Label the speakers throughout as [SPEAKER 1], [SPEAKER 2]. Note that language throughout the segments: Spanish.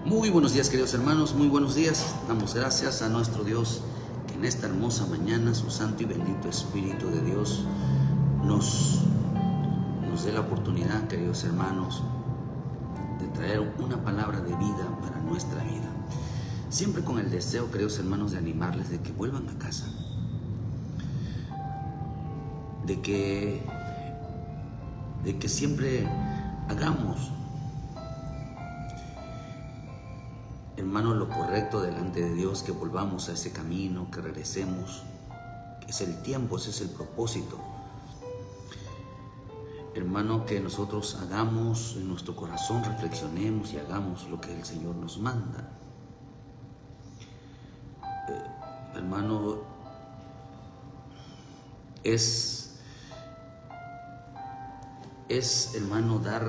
[SPEAKER 1] Muy buenos días, queridos hermanos, muy buenos días. Damos gracias a nuestro Dios que en esta hermosa mañana su santo y bendito Espíritu de Dios nos dé la oportunidad, queridos hermanos, de traer una palabra de vida para nuestra vida. Siempre con el deseo, queridos hermanos, de animarles de que vuelvan a casa, de que siempre hagamos, hermanos, lo correcto delante de Dios, que volvamos a ese camino, que regresemos. Es el tiempo, ese es el propósito. Hermano, que nosotros hagamos en nuestro corazón, reflexionemos y hagamos lo que el Señor nos manda. Hermano, hermano, dar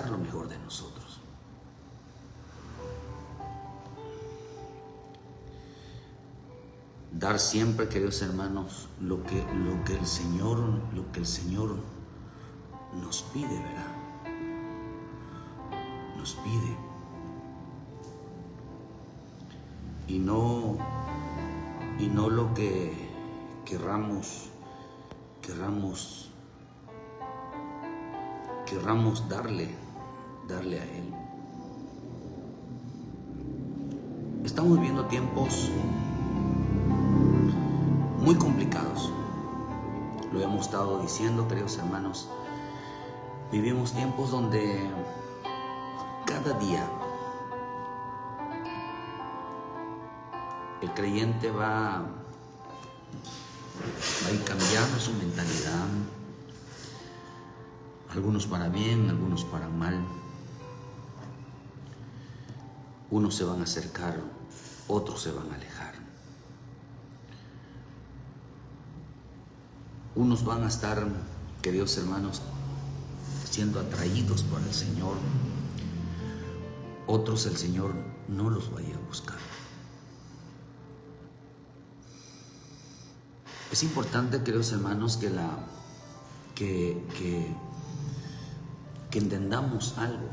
[SPEAKER 1] lo mejor de nosotros. Dar siempre, queridos hermanos, lo que el Señor nos pide, ¿verdad? Nos pide. Y no lo que querramos darle a Él. Estamos viviendo tiempos muy complicados. Lo hemos estado diciendo, queridos hermanos. Vivimos tiempos donde cada día el creyente va a ir cambiando su mentalidad. Algunos para bien, algunos para mal. Unos se van a acercar, otros se van a alejar. Unos van a estar, queridos hermanos, siendo atraídos por el Señor. Otros el Señor no los vaya a buscar. Es importante, queridos hermanos, que entendamos algo.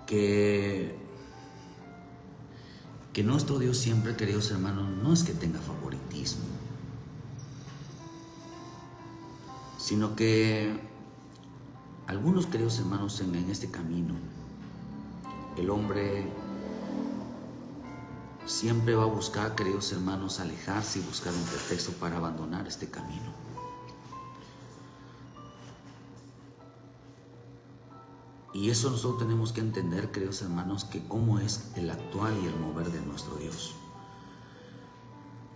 [SPEAKER 1] Que nuestro Dios siempre, queridos hermanos, no es que tenga favoritismo, sino que algunos, queridos hermanos, en este camino, el hombre siempre va a buscar, queridos hermanos, alejarse y buscar un pretexto para abandonar este camino. Y eso nosotros tenemos que entender, queridos hermanos, que cómo es el actuar y el mover de nuestro Dios.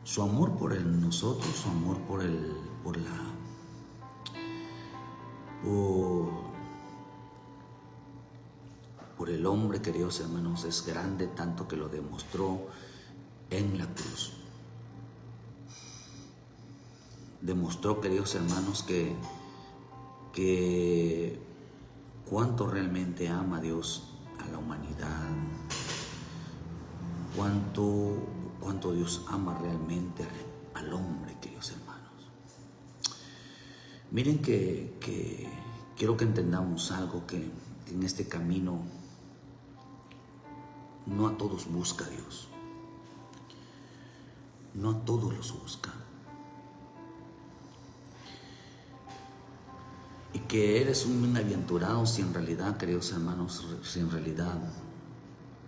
[SPEAKER 1] Su amor por nosotros, su amor por el hombre, queridos hermanos, es grande, tanto que lo demostró en la cruz. Demostró, queridos hermanos, que cuánto realmente ama Dios a la humanidad, cuánto Dios ama realmente al hombre, queridos hermanos. Miren que quiero que entendamos algo, que en este camino no a todos busca Dios, no a todos los busca. Y que eres un bienaventurado si en realidad, queridos hermanos, si en realidad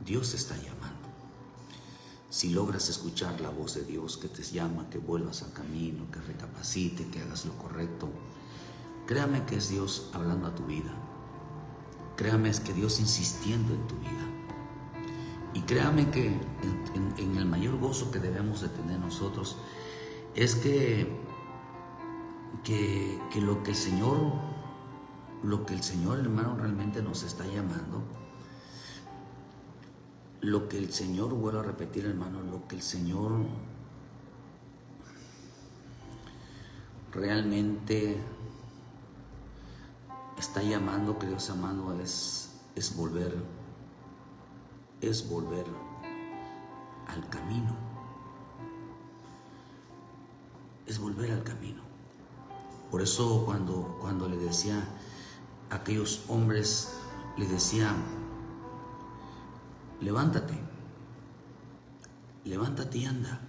[SPEAKER 1] Dios te está llamando. Si logras escuchar la voz de Dios que te llama, que vuelvas al camino, que recapacite, que hagas lo correcto, créame que es Dios hablando a tu vida. Créame que Dios insistiendo en tu vida. Y créame que en el mayor gozo que debemos de tener nosotros es que lo que el Señor, hermano, realmente nos está llamando, lo que el Señor, vuelvo a repetir, hermano, lo que el Señor realmente está llamando, queridos hermanos, es volver al camino. Es volver al camino. Por eso cuando le decía, aquellos hombres le decían: levántate, levántate y anda.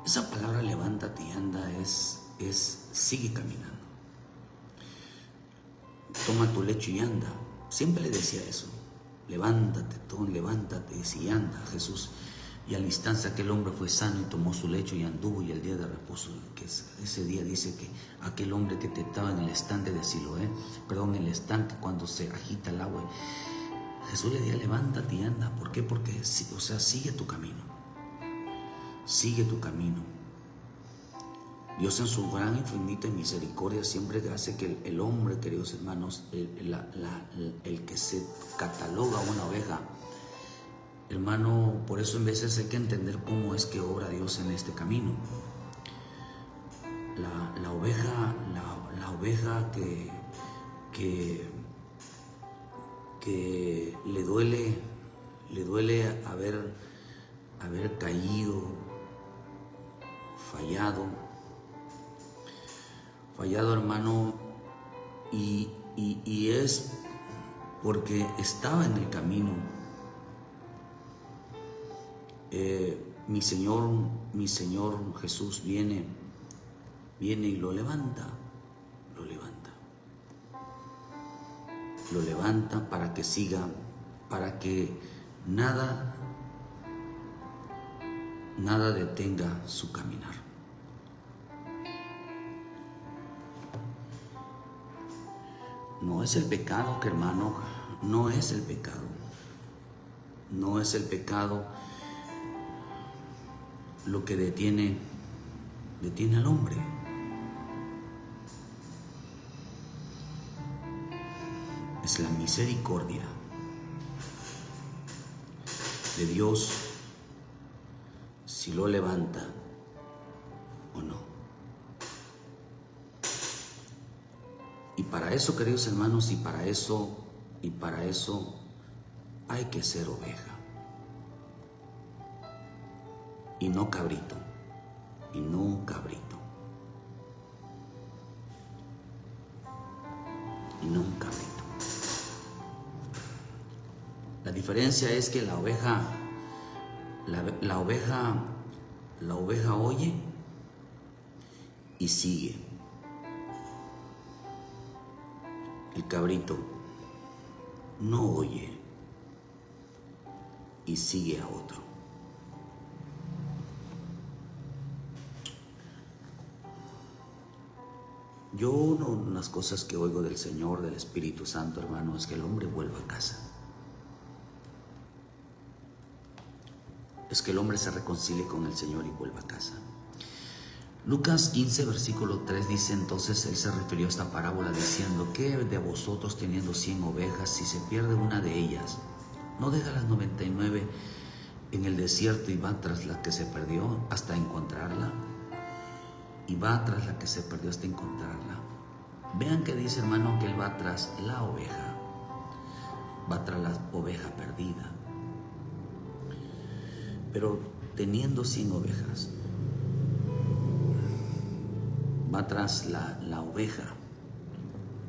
[SPEAKER 1] Esa palabra levántate y anda es sigue caminando. Toma tu lecho y anda. Siempre le decía eso. Levántate, levántate y anda, Jesús. Y al instante aquel hombre fue sano y tomó su lecho y anduvo, y el día de reposo, que ese día dice que aquel hombre que estaba en el estanque de Siloé, en el estanque cuando se agita el agua, Jesús le decía: levántate y anda. ¿Por qué? Porque, sigue tu camino. Sigue tu camino. Dios en su gran infinita misericordia siempre hace que el hombre, queridos hermanos, el que se cataloga una oveja, hermano, por eso en veces hay que entender cómo es que obra Dios en este camino. La oveja que le duele haber caído, fallado, hermano, y es porque estaba en el camino. Mi Señor Jesús viene y lo levanta para que siga, para que nada detenga su caminar. No es el pecado, que hermano, no es el pecado lo que detiene al hombre. Es la misericordia de Dios, si lo levanta o no. Y para eso, queridos hermanos, y para eso hay que ser oveja. Y no cabrito. La diferencia es que la oveja oye y sigue. El cabrito no oye y sigue a otro. Yo, una de las cosas que oigo del Señor, del Espíritu Santo, hermano, es que el hombre vuelva a casa. Es que el hombre se reconcilie con el Señor y vuelva a casa. Lucas 15, versículo 3 dice: entonces él se refirió a esta parábola diciendo: ¿qué de vosotros, teniendo 100 ovejas, si se pierde una de ellas, no deja las 99 en el desierto y va tras la que se perdió hasta encontrarla? Vean que dice, hermano, que él va tras la oveja, va tras la oveja perdida. Pero teniendo 100 ovejas, va tras la oveja.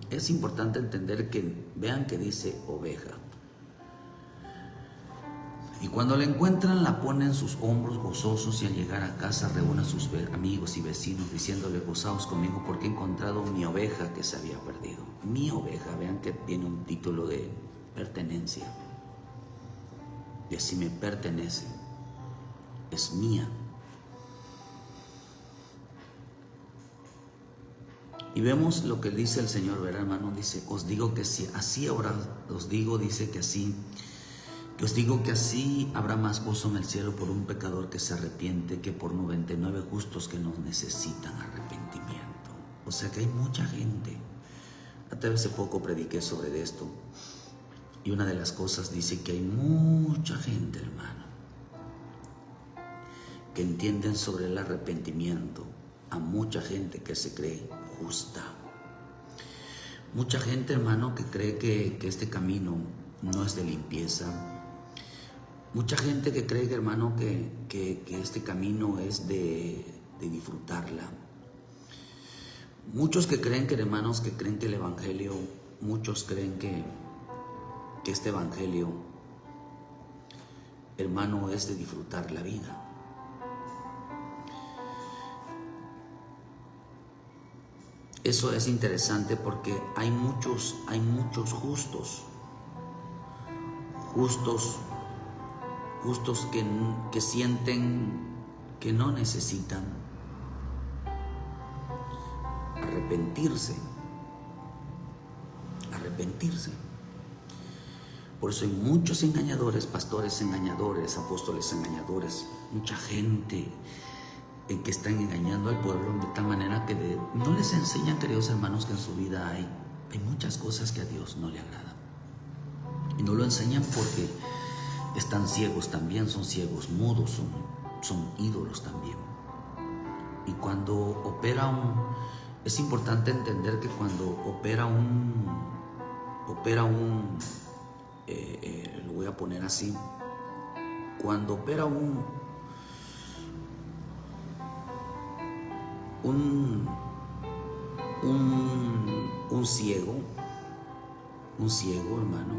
[SPEAKER 1] Es importante entender que, vean que dice oveja. Y cuando la encuentran, la pone en sus hombros gozosos, y al llegar a casa reúne a sus amigos y vecinos diciéndole: gozaos conmigo porque he encontrado mi oveja que se había perdido. Mi oveja, vean que tiene un título de pertenencia. Y así me pertenece, es mía. Y vemos lo que dice el Señor, ¿verdad, hermano? Dice: os digo que si así ahora os digo, dice que así, que os digo que así habrá más gozo en el cielo por un pecador que se arrepiente que por 99 justos que no necesitan arrepentimiento. O sea que hay mucha gente. Hasta hace poco prediqué sobre esto, y una de las cosas dice que hay mucha gente, hermano, que entienden sobre el arrepentimiento, a mucha gente que se cree justa. Mucha gente, hermano, que cree que este camino no es de limpieza. Mucha gente que cree, hermano, que este camino es de disfrutarla. Muchos que creen, hermanos, que creen que el Evangelio muchos creen que este evangelio, hermano, es de disfrutar la vida. Eso es interesante porque hay muchos justos que sienten que no necesitan arrepentirse. Por eso hay muchos engañadores, pastores engañadores, apóstoles engañadores, mucha gente que están engañando al pueblo de tal manera que no les enseñan, queridos hermanos, que en su vida hay muchas cosas que a Dios no le agradan. Y no lo enseñan porque están ciegos también, son ciegos mudos, son ídolos también. Y cuando opera es importante entender que cuando opera lo voy a poner así, cuando opera un ciego, hermano,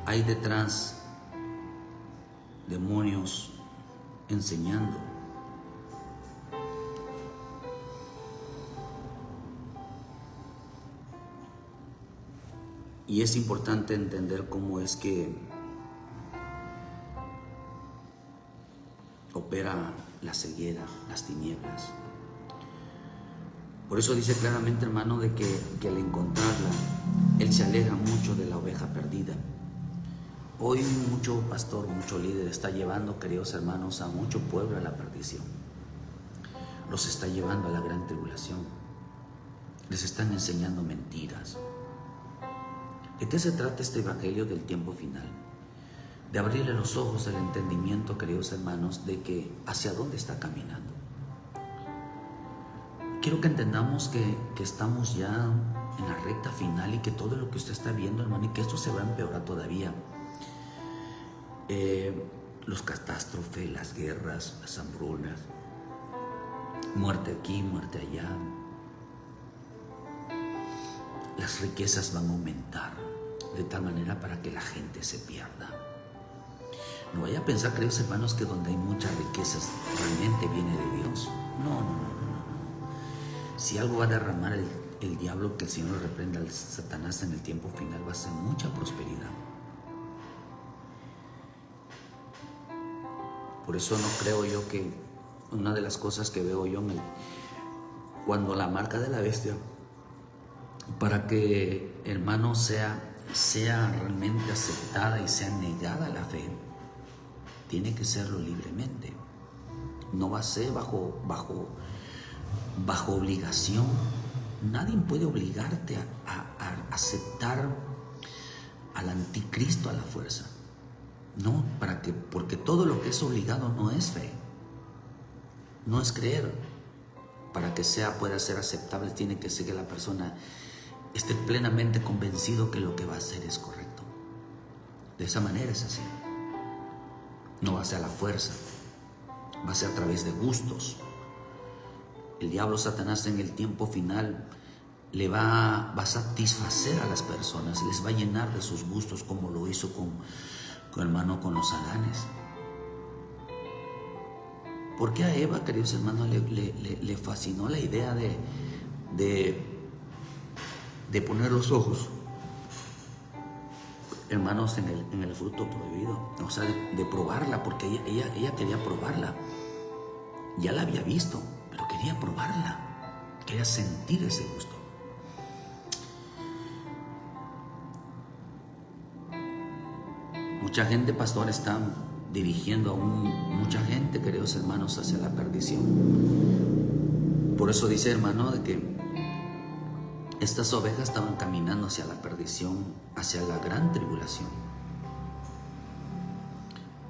[SPEAKER 1] hay detrás demonios enseñando. Y es importante entender cómo es que opera la ceguera, las tinieblas. Por eso dice claramente, hermano, de que al encontrarla, Él se aleja mucho de la oveja perdida. Hoy mucho pastor, mucho líder está llevando, queridos hermanos, a mucho pueblo a la perdición. Los está llevando a la gran tribulación. Les están enseñando mentiras. ¿De qué se trata este evangelio del tiempo final? De abrirle los ojos del entendimiento, queridos hermanos, de que hacia dónde está caminando. Quiero que entendamos que estamos ya en la recta final y que todo lo que usted está viendo, hermano, y que esto se va a empeorar todavía. Los catástrofes, las guerras, las hambrunas, muerte aquí, muerte allá. Las riquezas van a aumentar de tal manera para que la gente se pierda. No vaya a pensar, queridos hermanos, que donde hay muchas riquezas realmente viene de Dios. No. Si algo va a derramar el diablo, que el Señor lo reprenda al Satanás en el tiempo final, va a ser mucha prosperidad. Por eso no creo yo que una de las cosas que veo yo cuando la marca de la bestia, para que, hermano, sea realmente aceptada y sea negada la fe, tiene que serlo libremente. No va a ser bajo obligación. Nadie puede obligarte a aceptar al anticristo a la fuerza. No, porque todo lo que es obligado no es fe, no es creer. Para que pueda ser aceptable, tiene que ser que la persona esté plenamente convencido que lo que va a hacer es correcto. De esa manera es así. No va a ser a la fuerza, va a ser a través de gustos. El diablo, Satanás, en el tiempo final va a satisfacer a las personas, les va a llenar de sus gustos, como lo hizo con los Adanes. ¿Por qué a Eva, queridos hermanos, le fascinó la idea de poner los ojos, hermanos, en el fruto prohibido? O sea, de probarla, porque ella quería probarla. Ya la había visto, pero quería probarla, quería sentir ese gusto. Mucha gente, pastor, está dirigiendo a mucha gente, queridos hermanos, hacia la perdición. Por eso dice, hermano, de que estas ovejas estaban caminando hacia la perdición, hacia la gran tribulación.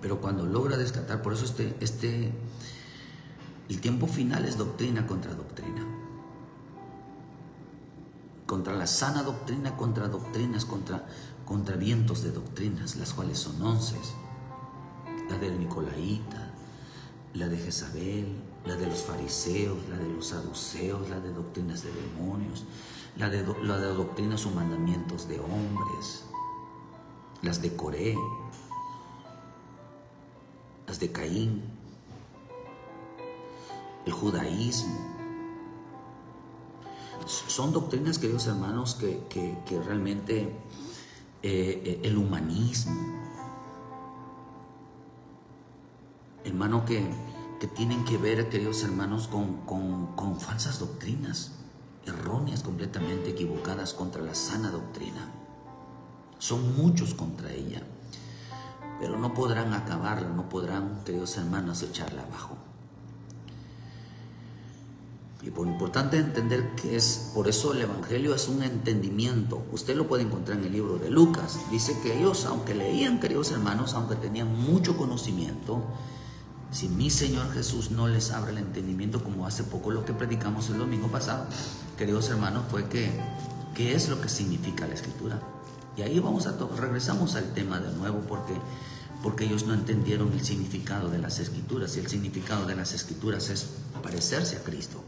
[SPEAKER 1] Pero cuando logra descartar, por eso el tiempo final es doctrina contra doctrina. Contra la sana doctrina, contra doctrinas, contra vientos de doctrinas, las cuales son 11. La del Nicolaíta, la de Jezabel, la de los fariseos, la de los saduceos, la de doctrinas de demonios, la de doctrinas o mandamientos de hombres, las de Coré, las de Caín, el judaísmo. Son doctrinas, queridos hermanos, que realmente el humanismo, hermano, que tienen que ver, queridos hermanos, con falsas doctrinas, erróneas, completamente equivocadas contra la sana doctrina. Son muchos contra ella, pero no podrán acabarla, no podrán, queridos hermanos, echarla abajo. Y por importante entender que es, por eso el Evangelio es un entendimiento. Usted lo puede encontrar en el libro de Lucas. Dice que ellos, aunque leían, queridos hermanos, aunque tenían mucho conocimiento, si mi Señor Jesús no les abre el entendimiento, como hace poco lo que predicamos el domingo pasado, queridos hermanos, fue que ¿qué es lo que significa la Escritura? Y ahí regresamos al tema de nuevo, porque ellos no entendieron el significado de las Escrituras. Y el significado de las Escrituras es parecerse a Cristo.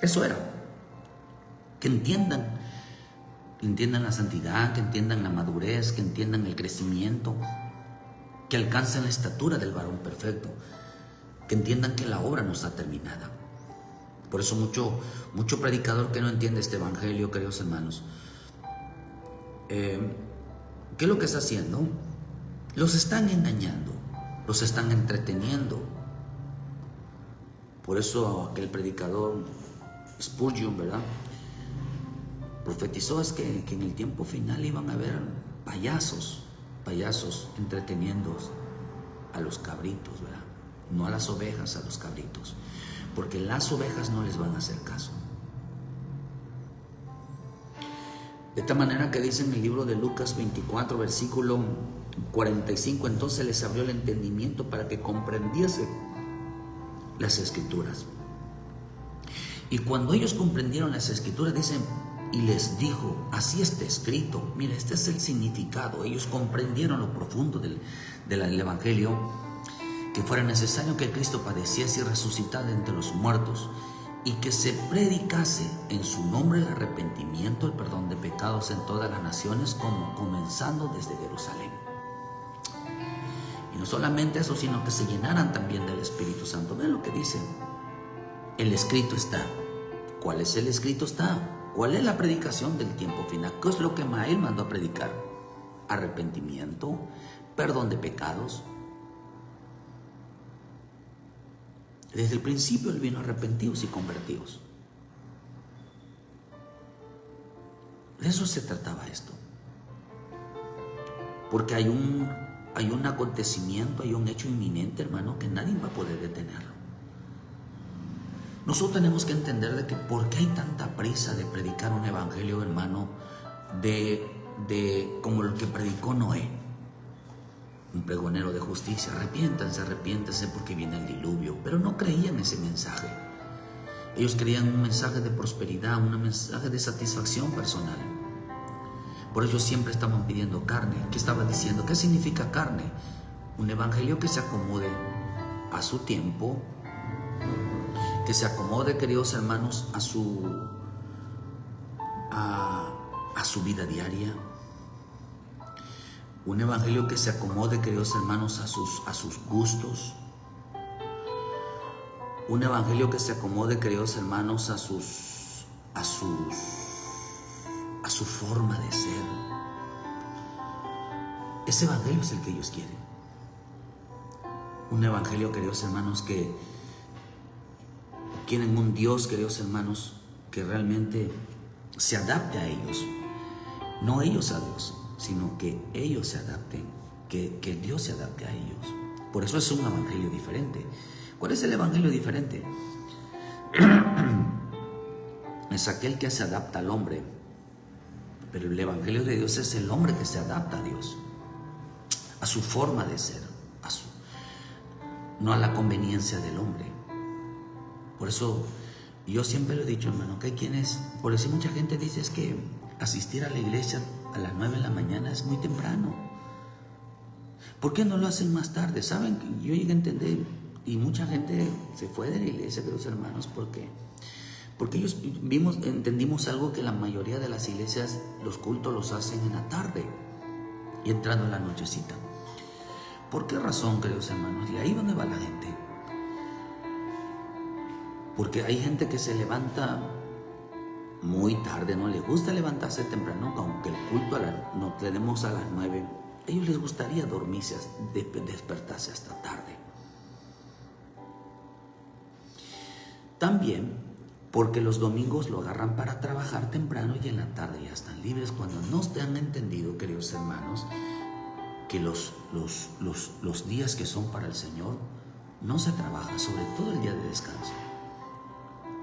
[SPEAKER 1] Eso era. Que entiendan la santidad, que entiendan la madurez, que entiendan el crecimiento, que alcancen la estatura del varón perfecto, que entiendan que la obra no está terminada. Por eso mucho predicador que no entiende este evangelio, queridos hermanos, ¿qué es lo que está haciendo? Los están engañando, los están entreteniendo. Por eso aquel predicador Spurgeon, ¿verdad?, profetizó es que en el tiempo final iban a haber payasos entreteniendo a los cabritos, ¿verdad? No a las ovejas, a los cabritos, porque las ovejas no les van a hacer caso. De esta manera que dice en el libro de Lucas 24, versículo 45, entonces les abrió el entendimiento para que comprendiese las Escrituras. Y cuando ellos comprendieron las Escrituras, dicen, y les dijo, así está escrito. Mira, este es el significado. Ellos comprendieron lo profundo del Evangelio, que fuera necesario que Cristo padeciese y resucitara entre los muertos, y que se predicase en su nombre el arrepentimiento, el perdón de pecados en todas las naciones, comenzando desde Jerusalén. Y no solamente eso, sino que se llenaran también del Espíritu Santo. Vean lo que dice. El escrito está. ¿Cuál es el escrito está? ¿Cuál es la predicación del tiempo final? ¿Qué es lo que Él mandó a predicar? Arrepentimiento, perdón de pecados. Desde el principio Él vino arrepentidos y convertidos. De eso se trataba esto. Porque hay un acontecimiento, hay un hecho inminente, hermano, que nadie va a poder detenerlo. Nosotros tenemos que entender de que por qué hay tanta prisa de predicar un evangelio, hermano, de como el que predicó Noé, un pregonero de justicia. Arrepiéntanse porque viene el diluvio. Pero no creían ese mensaje. Ellos creían un mensaje de prosperidad, un mensaje de satisfacción personal. Por ello siempre estaban pidiendo carne. ¿Qué estaba diciendo? ¿Qué significa carne? Un evangelio que se acomode a su tiempo, que se acomode, queridos hermanos, a su vida diaria. Un evangelio que se acomode, queridos hermanos, a sus gustos. Un evangelio que se acomode, queridos hermanos, a su forma de ser. Ese evangelio es el que ellos quieren. Un evangelio, queridos hermanos, que quieren un Dios, queridos hermanos, que realmente se adapte a ellos. No ellos a Dios, sino que ellos se adapten, que Dios se adapte a ellos. Por eso es un evangelio diferente. ¿Cuál es el evangelio diferente? Es aquel que se adapta al hombre. Pero el evangelio de Dios es el hombre que se adapta a Dios, a su forma de ser, no a la conveniencia del hombre. Por eso yo siempre lo he dicho, hermano, que hay quienes, por eso mucha gente dice es que asistir a la iglesia a las 9 de la mañana es muy temprano. ¿Por qué no lo hacen más tarde? Saben, yo llegué a entender, y mucha gente se fue de la iglesia, queridos hermanos, Porque entendimos algo, que la mayoría de las iglesias, los cultos los hacen en la tarde y entrando en la nochecita. ¿Por qué razón, queridos hermanos? ¿Y ahí dónde va la gente? Porque hay gente que se levanta muy tarde, no le gusta levantarse temprano, aunque el culto no le demos a las 9. A ellos les gustaría dormirse, despertarse hasta tarde. También porque los domingos lo agarran para trabajar temprano y en la tarde ya están libres, cuando no te han entendido, queridos hermanos, que los días que son para el Señor no se trabaja, sobre todo el día de descanso.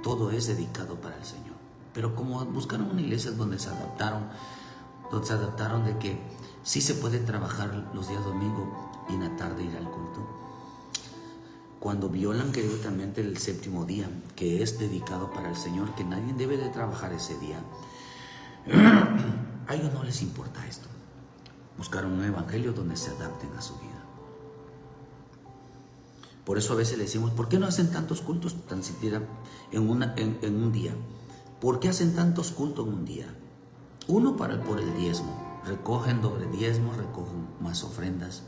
[SPEAKER 1] Todo es dedicado para el Señor. Pero como buscaron una iglesia donde se adaptaron de que sí se puede trabajar los días domingo y en la tarde ir al culto, cuando violan queridamente el séptimo día, que es dedicado para el Señor, que nadie debe de trabajar ese día, a ellos no les importa esto. Buscaron un evangelio donde se adapten a su vida. Por eso a veces le decimos, ¿por qué no hacen tantos cultos tan siquiera en un día? ¿Por qué hacen tantos cultos en un día? Uno, por el diezmo. Recogen doble diezmo, recogen más ofrendas.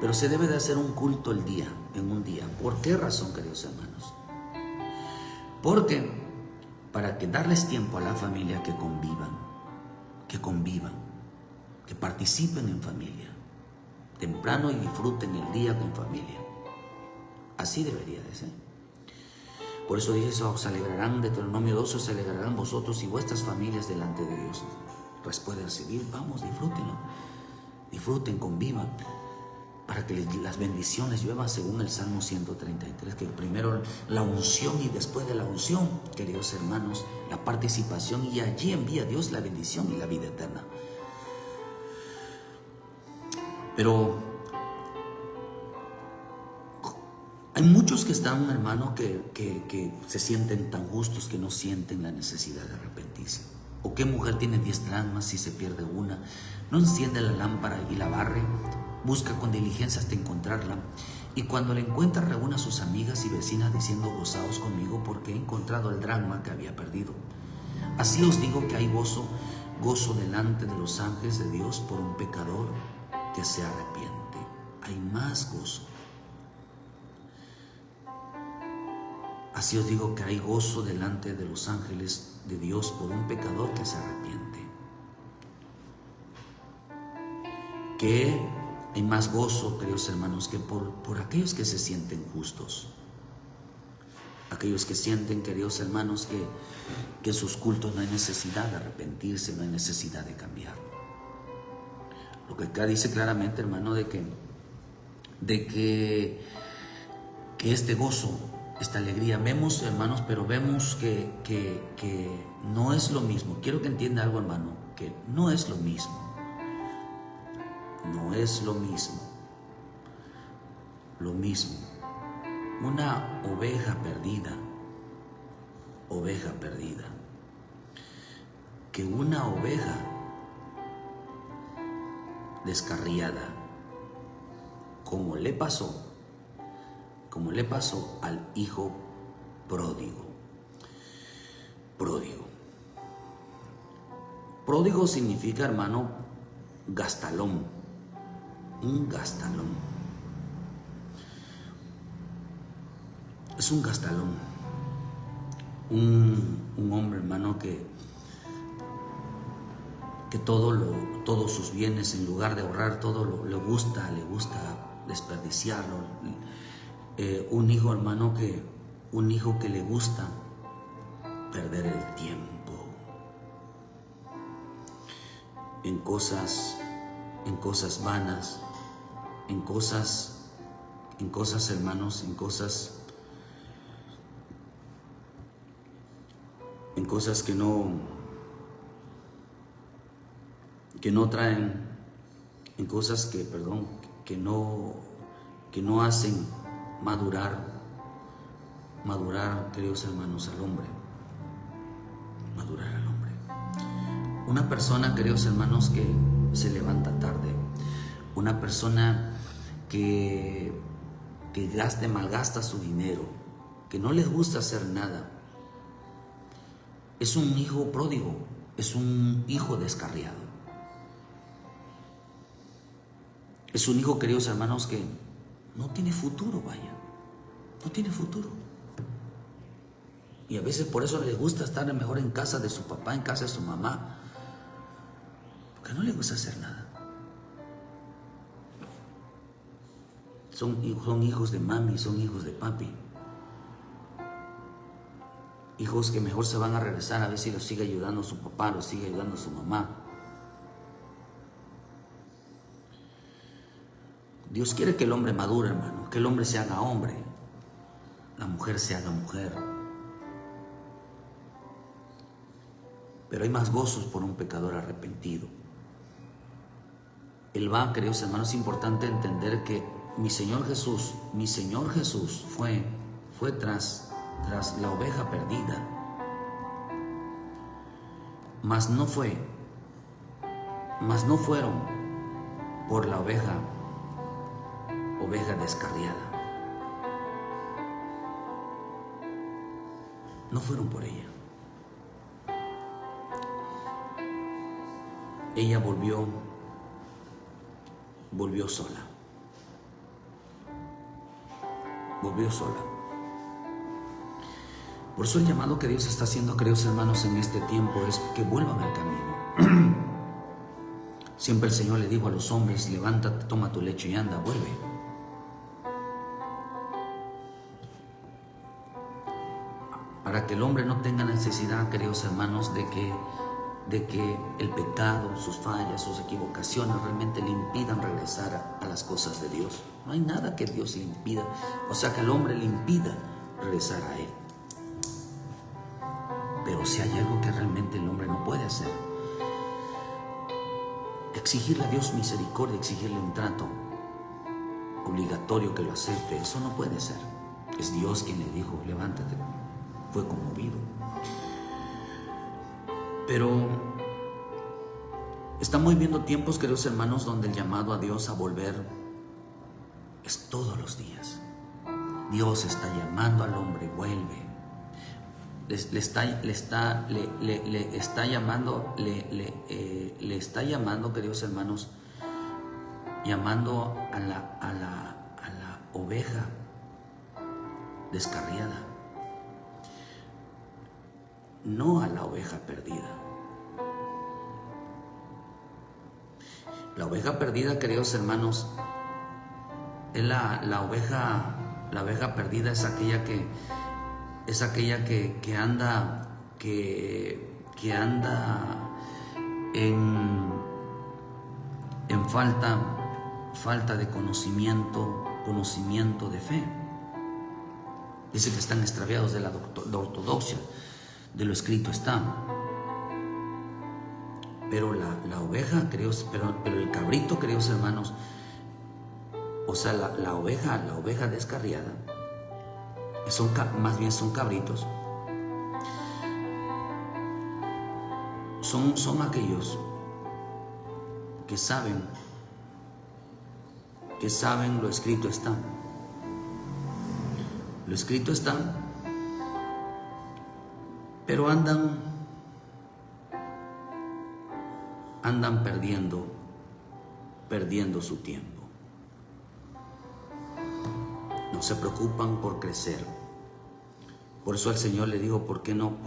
[SPEAKER 1] Pero se debe de hacer un culto en un día. ¿Por qué razón, queridos hermanos? Porque para darles tiempo a la familia que convivan, que participen en familia, temprano, y disfruten el día con familia. Así debería de ser. Por eso dice, os alegrarán, Deuteronomio 12, os alegrarán vosotros y vuestras familias delante de Dios. Pues puede recibir, vamos, disfrútenlo. Disfruten, convivan, para que las bendiciones lluevan según el Salmo 133, que primero la unción y después de la unción, queridos hermanos, la participación, y allí envía Dios la bendición y la vida eterna. Pero hay muchos que están, hermano, que se sienten tan justos que no sienten la necesidad de arrepentirse. ¿O qué mujer tiene 10 dracmas si se pierde una? No enciende la lámpara y la barre, busca con diligencia hasta encontrarla, y cuando la encuentra reúne a sus amigas y vecinas diciendo, gozaos conmigo porque he encontrado el dracma que había perdido. Así os digo que hay gozo delante de los ángeles de Dios por un pecador que se arrepiente. Hay más gozo. Así os digo que hay gozo delante de los ángeles de Dios por un pecador que se arrepiente. Que hay más gozo, queridos hermanos, que por aquellos que se sienten justos. Aquellos que sienten, queridos hermanos, que en sus cultos no hay necesidad de arrepentirse, no hay necesidad de cambiar. Lo que acá dice claramente, hermano, de que este gozo, esta alegría, vemos, hermanos, pero vemos que no es lo mismo. Quiero que entienda algo, hermano, que no es lo mismo. No es lo mismo. Lo mismo. Una oveja perdida, que una oveja descarriada, como le pasó al hijo pródigo. Pródigo significa, hermano, gastalón, un gastalón. Es un gastalón, un hombre, hermano, que todos sus bienes, en lugar de ahorrar todo, le gusta desperdiciarlo. Un hijo, hermano, un hijo que le gusta perder el tiempo en cosas vanas, en cosas, hermanos, en cosas que no traen, en cosas que no hacen madurar, queridos hermanos, al hombre. Madurar al hombre. Una persona, queridos hermanos, que se levanta tarde, una persona que malgasta su dinero, que no les gusta hacer nada, es un hijo pródigo, es un hijo descarriado. Es un hijo, queridos hermanos, que no tiene futuro, vaya, no tiene futuro. Y a veces por eso le gusta estar mejor en casa de su papá, en casa de su mamá, porque no le gusta hacer nada. Son hijos de mami, son hijos de papi. Hijos que mejor se van a regresar a ver si los sigue ayudando su papá, los sigue ayudando su mamá. Dios quiere que el hombre madure, hermano, que el hombre se haga hombre, la mujer se haga mujer. Pero hay más gozos por un pecador arrepentido. Él va, queridos hermanos, es importante entender que mi Señor Jesús fue tras la oveja perdida, mas no fueron por la oveja descarriada. No fueron por ella. Ella volvió sola. Volvió sola. Por eso el llamado que Dios está haciendo, queridos hermanos, en este tiempo es que vuelvan al camino. Siempre el Señor le dijo a los hombres: levántate, toma tu lecho y anda, vuelve. Para que el hombre no tenga necesidad, queridos hermanos, de que el pecado, sus fallas, sus equivocaciones realmente le impidan regresar a las cosas de Dios. No hay nada que Dios le impida, o sea, que el hombre le impida regresar a Él. Pero si hay algo que realmente el hombre no puede hacer, exigirle a Dios misericordia, exigirle un trato obligatorio que lo acepte, eso no puede ser. Es Dios quien le dijo: levántate. Fue conmovido. Pero estamos viviendo tiempos, queridos hermanos, donde el llamado a Dios a volver es todos los días. Dios está llamando al hombre: vuelve. Le está llamando, queridos hermanos, llamando a la oveja descarriada, no a la oveja perdida. La oveja perdida, queridos hermanos, es la oveja perdida es aquella que anda en falta de conocimiento de fe. Dice que están extraviados de la ortodoxia, de lo escrito está. Pero la oveja, pero el cabrito, queridos hermanos, o sea, la oveja descarriada, más bien son cabritos, son aquellos que saben lo escrito está. Lo escrito está, pero andan perdiendo su tiempo. No se preocupan por crecer. Por eso el Señor le dijo: ¿por qué no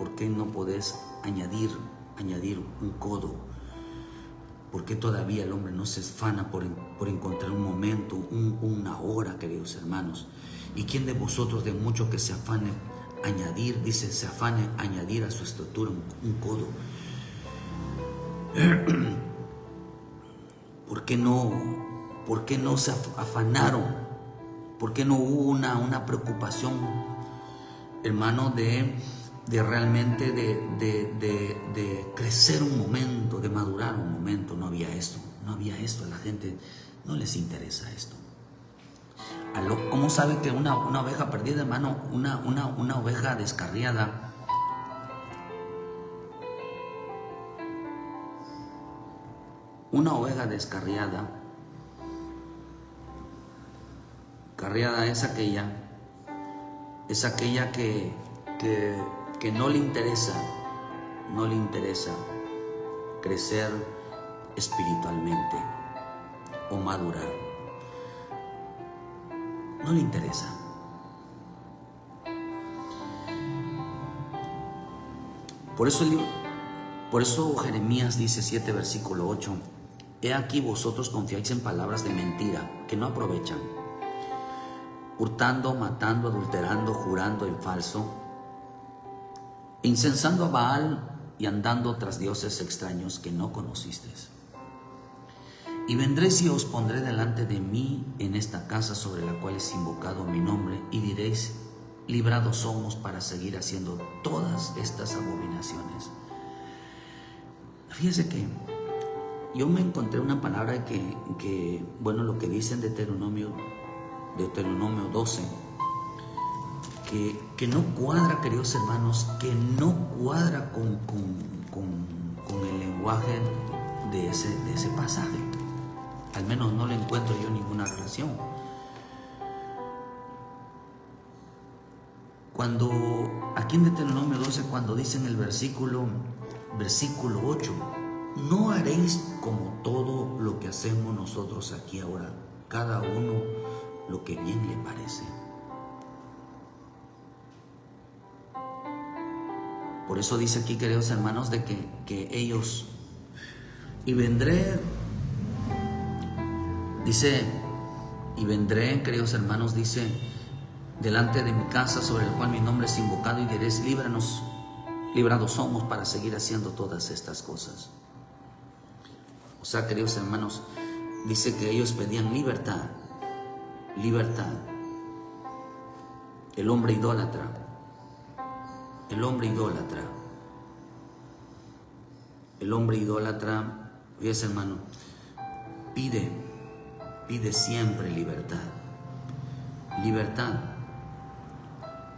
[SPEAKER 1] podés añadir un codo? ¿Por qué todavía el hombre no se afana por encontrar un momento, una hora, queridos hermanos? ¿Y quién de vosotros, de mucho que se afane añadir a su estatura un codo? ¿Por qué no se afanaron? ¿Por qué no hubo una preocupación, hermano, de realmente de crecer un momento, de madurar un momento? No había esto, a la gente no les interesa esto. ¿Cómo sabe que una oveja perdida, hermano, una oveja descarriada, es aquella que no le interesa no le interesa crecer espiritualmente o madurar. No le interesa. Por eso Jeremías dice 7, versículo 8, he aquí vosotros confiáis en palabras de mentira que no aprovechan, hurtando, matando, adulterando, jurando en falso, incensando a Baal y andando tras dioses extraños que no conocisteis. Y vendréis y os pondré delante de mí en esta casa sobre la cual es invocado mi nombre, y diréis, librados somos para seguir haciendo todas estas abominaciones. Fíjese que yo me encontré una palabra que bueno, lo que dice en Deuteronomio 12, que no cuadra, queridos hermanos, que no cuadra con el lenguaje de ese pasaje. Al menos no le encuentro yo ninguna relación. Cuando aquí en Deuteronomio 12, cuando dice en el versículo 8, no haréis como todo lo que hacemos nosotros aquí ahora, cada uno lo que bien le parece. Por eso dice aquí, queridos hermanos, de que ellos, y vendré, dice, y vendré, queridos hermanos, dice, delante de mi casa sobre el cual mi nombre es invocado, y diréis, librados somos para seguir haciendo todas estas cosas. O sea, queridos hermanos, dice que ellos pedían libertad. El hombre idólatra, fíjese, hermano, pide siempre libertad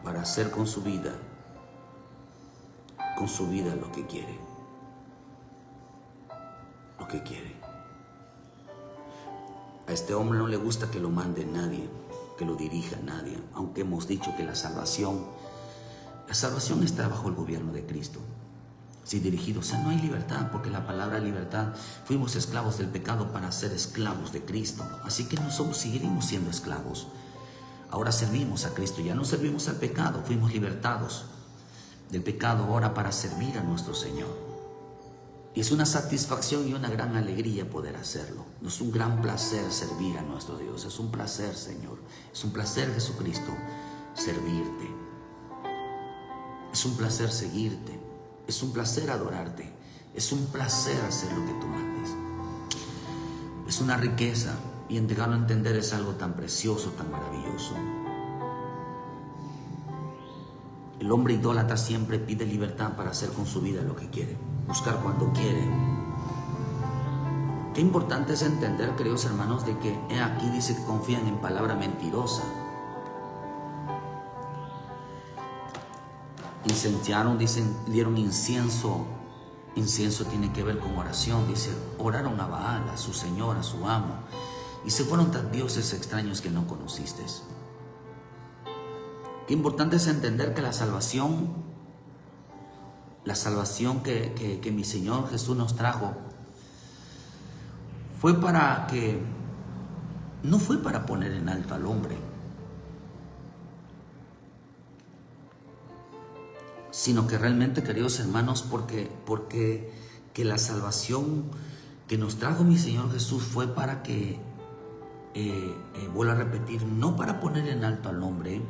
[SPEAKER 1] para hacer con su vida lo que quiere. A este hombre no le gusta que lo mande nadie, que lo dirija nadie, aunque hemos dicho que la salvación está bajo el gobierno de Cristo. Si dirigido, o sea, no hay libertad, porque la palabra libertad, fuimos esclavos del pecado para ser esclavos de Cristo. Así que seguiremos siendo esclavos. Ahora servimos a Cristo, ya no servimos al pecado, fuimos libertados del pecado ahora para servir a nuestro Señor. Y es una satisfacción y una gran alegría poder hacerlo. Es un gran placer servir a nuestro Dios. Es un placer, Señor. Es un placer, Jesucristo, servirte. Es un placer seguirte. Es un placer adorarte. Es un placer hacer lo que tú mandes. Es una riqueza, y entregarlo a entender es algo tan precioso, tan maravilloso. El hombre idólatra siempre pide libertad para hacer con su vida lo que quiere, buscar cuando quiere. Qué importante es entender, queridos hermanos, de que aquí dice que confían en palabra mentirosa. Incendiaron, dicen, dieron incienso. Incienso tiene que ver con oración. Dice, oraron a Baal, a su señor, a su amo, y se fueron tras dioses extraños que no conociste. Qué importante es entender que la salvación que mi Señor Jesús nos trajo no fue para poner en alto al hombre, sino que realmente, queridos hermanos, porque que la salvación que nos trajo mi Señor Jesús fue para que, vuelvo a repetir, no para poner en alto al hombre,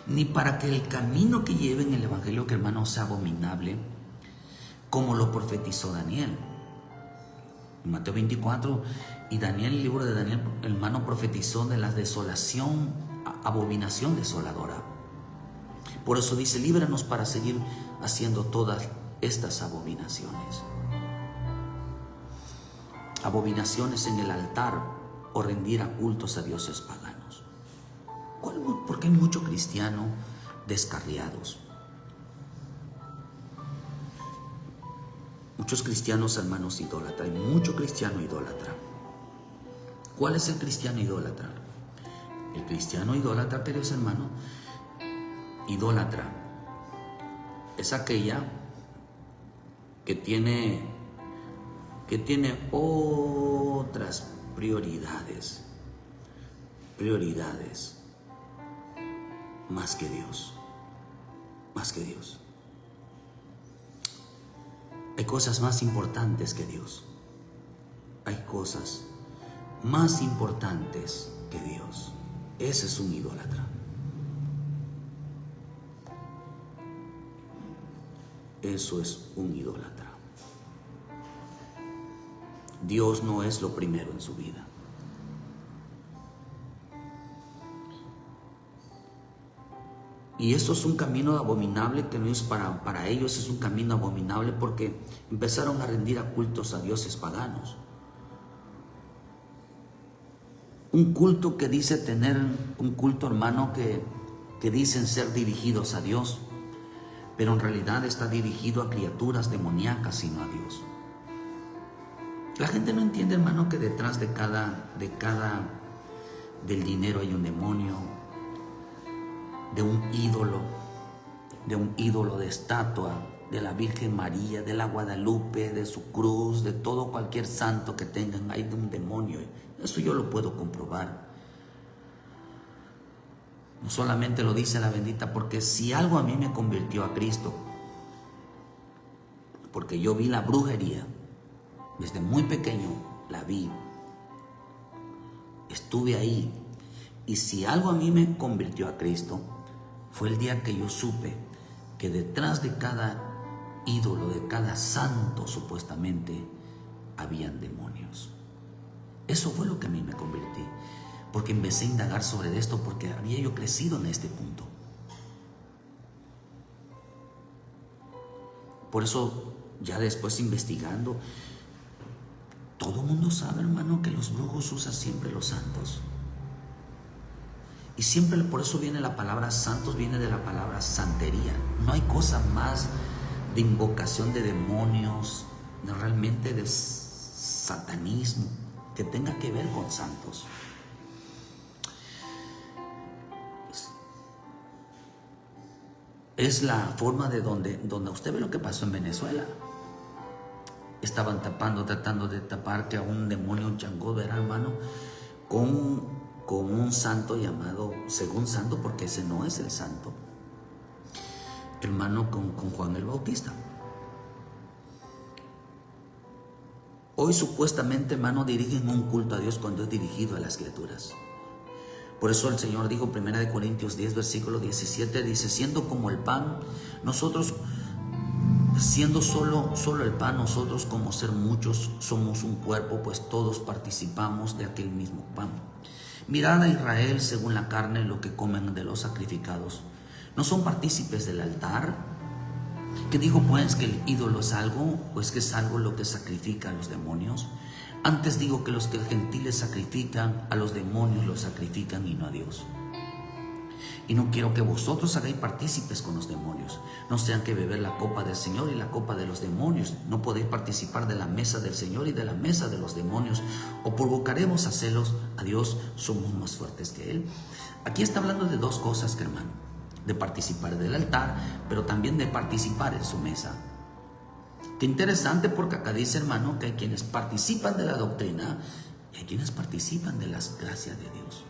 [SPEAKER 1] ni para que el camino que lleve en el Evangelio, que hermano, sea abominable, como lo profetizó Daniel. En Mateo 24, y Daniel, el libro de Daniel, hermano, profetizó de la desolación, abominación desoladora. Por eso dice, líbranos para seguir haciendo todas estas abominaciones. Abominaciones en el altar o rendir a cultos a dioses paganos. Porque hay muchos cristianos descarriados. Muchos cristianos, hermanos, idólatras. Hay mucho cristiano idólatra. ¿Cuál es el cristiano idólatra? El cristiano idólatra, queridos hermanos, idólatra es aquella que tiene otras prioridades más que Dios. Hay cosas más importantes que Dios. Hay cosas más importantes que Dios. Ese es un idólatra. Eso es un idólatra. Dios no es lo primero en su vida. Y esto es un camino abominable que no es para ellos, es un camino abominable porque empezaron a rendir a cultos a dioses paganos. Un culto que dice tener, un culto, hermano, que dicen ser dirigidos a Dios, pero en realidad está dirigido a criaturas demoníacas y no a Dios. La gente no entiende, hermano, que detrás del dinero hay un demonio, de un ídolo de estatua, de la Virgen María, de la Guadalupe, de su cruz, de todo cualquier santo que tengan, hay de un demonio. Eso yo lo puedo comprobar. No solamente lo dice la bendita, porque si algo a mí me convirtió a Cristo, porque yo vi la brujería, desde muy pequeño la vi, estuve ahí, y si algo a mí me convirtió a Cristo, fue el día que yo supe que detrás de cada ídolo, de cada santo supuestamente, habían demonios. Eso fue lo que a mí me convertí, porque empecé a indagar sobre esto, porque había yo crecido en este punto. Por eso, ya después investigando, todo el mundo sabe, hermano, que los brujos usan siempre los santos. Y siempre, por eso viene la palabra santos, viene de la palabra santería. No hay cosa más de invocación de demonios, no, realmente de satanismo, que tenga que ver con santos. Es la forma de donde usted ve lo que pasó en Venezuela. Estaban tratando de tapar que a un demonio, un changó, ¿verdad, hermano? Con un santo llamado, según santo, porque ese no es el santo, hermano, con Juan el Bautista. Hoy supuestamente, hermano, dirigen un culto a Dios cuando es dirigido a las criaturas. Por eso el Señor dijo, 1 Corintios 10, versículo 17, dice, siendo como el pan, nosotros, siendo solo el pan, nosotros como ser muchos somos un cuerpo, pues todos participamos de aquel mismo pan. Mirad a Israel según la carne, lo que comen de los sacrificados. ¿No son partícipes del altar? ¿Qué digo pues que el ídolo es algo? Pues que es algo lo que sacrifica a los demonios. Antes digo que los que gentiles sacrifican a los demonios los sacrifican y no a Dios. Y no quiero que vosotros hagáis partícipes con los demonios. No sean que beber la copa del Señor y la copa de los demonios. No podéis participar de la mesa del Señor y de la mesa de los demonios. O provocaremos a celos a Dios, somos más fuertes que Él. Aquí está hablando de dos cosas, que, hermano. De participar del altar, pero también de participar en su mesa. Qué interesante, porque acá dice, hermano, que hay quienes participan de la doctrina y hay quienes participan de las gracias de Dios,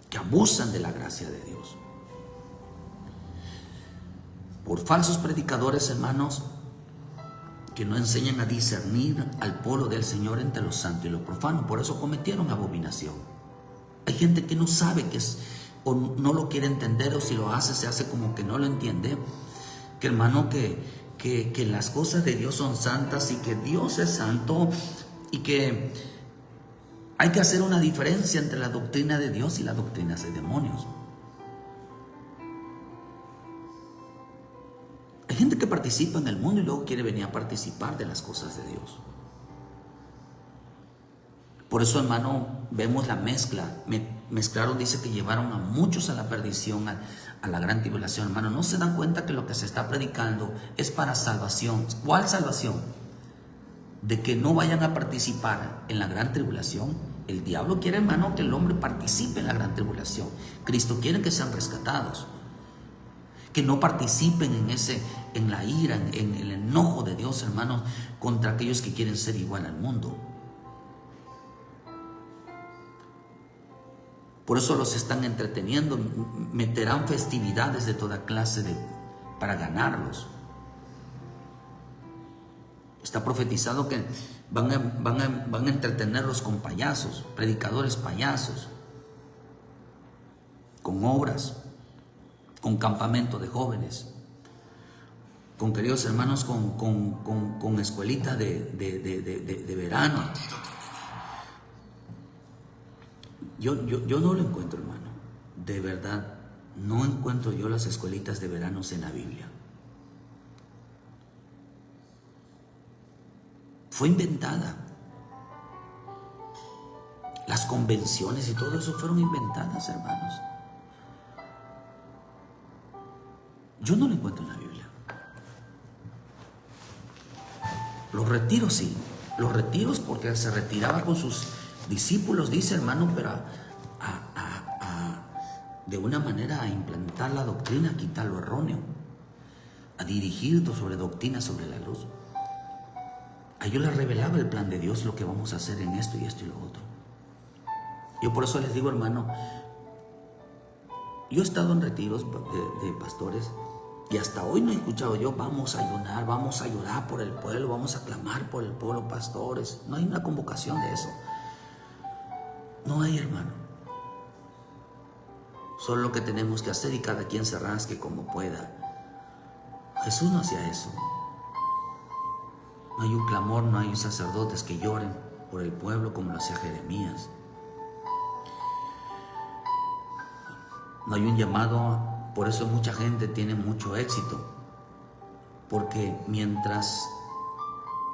[SPEAKER 1] que abusan de la gracia de Dios. Por falsos predicadores, hermanos, que no enseñan a discernir al pueblo del Señor entre lo santo y lo profano. Por eso cometieron abominación. Hay gente que no sabe que es, o no lo quiere entender, o si lo hace, se hace como que no lo entiende. Que, hermano, que las cosas de Dios son santas y que Dios es santo, y que hay que hacer una diferencia entre la doctrina de Dios y las doctrinas de demonios. Hay gente que participa en el mundo y luego quiere venir a participar de las cosas de Dios. Por eso, hermano, vemos la mezcla. Mezclaron, dice que llevaron a muchos a la perdición, a la gran tribulación. Hermano, no se dan cuenta que lo que se está predicando es para salvación. ¿Cuál salvación? De que no vayan a participar en la gran tribulación. El diablo quiere, hermano, que el hombre participe en la gran tribulación. Cristo quiere que sean rescatados. que no participen en la ira, en el enojo de Dios, hermanos, contra aquellos que quieren ser igual al mundo. Por eso los están entreteniendo, meterán festividades de toda clase para ganarlos. Está profetizado que van a entretenerlos con payasos, predicadores payasos, con obras, con campamento de jóvenes, con, queridos hermanos, con escuelita de verano. Yo no lo encuentro, hermano. De verdad, no encuentro yo las escuelitas de veranos en la Biblia. Fue inventada. Las convenciones y todo eso fueron inventadas, hermanos. Yo no lo encuentro en la Biblia. Los retiros sí. Los retiros porque se retiraba con sus discípulos, dice, hermano, pero de una manera a implantar la doctrina, a quitar lo erróneo, a dirigir sobre doctrina, sobre la luz. A ellos les revelaba el plan de Dios, lo que vamos a hacer en esto y esto y lo otro. Yo por eso les digo, hermano, yo he estado en retiros de pastores y hasta hoy no he escuchado yo, vamos a ayunar, vamos a llorar por el pueblo, vamos a clamar por el pueblo, pastores. No hay una convocación de eso. No hay, hermano. Solo lo que tenemos que hacer y cada quien se rasque como pueda. Jesús no hacía eso. No hay un clamor, no hay sacerdotes que lloren por el pueblo como lo hacía Jeremías. No hay un llamado, por eso mucha gente tiene mucho éxito. Porque mientras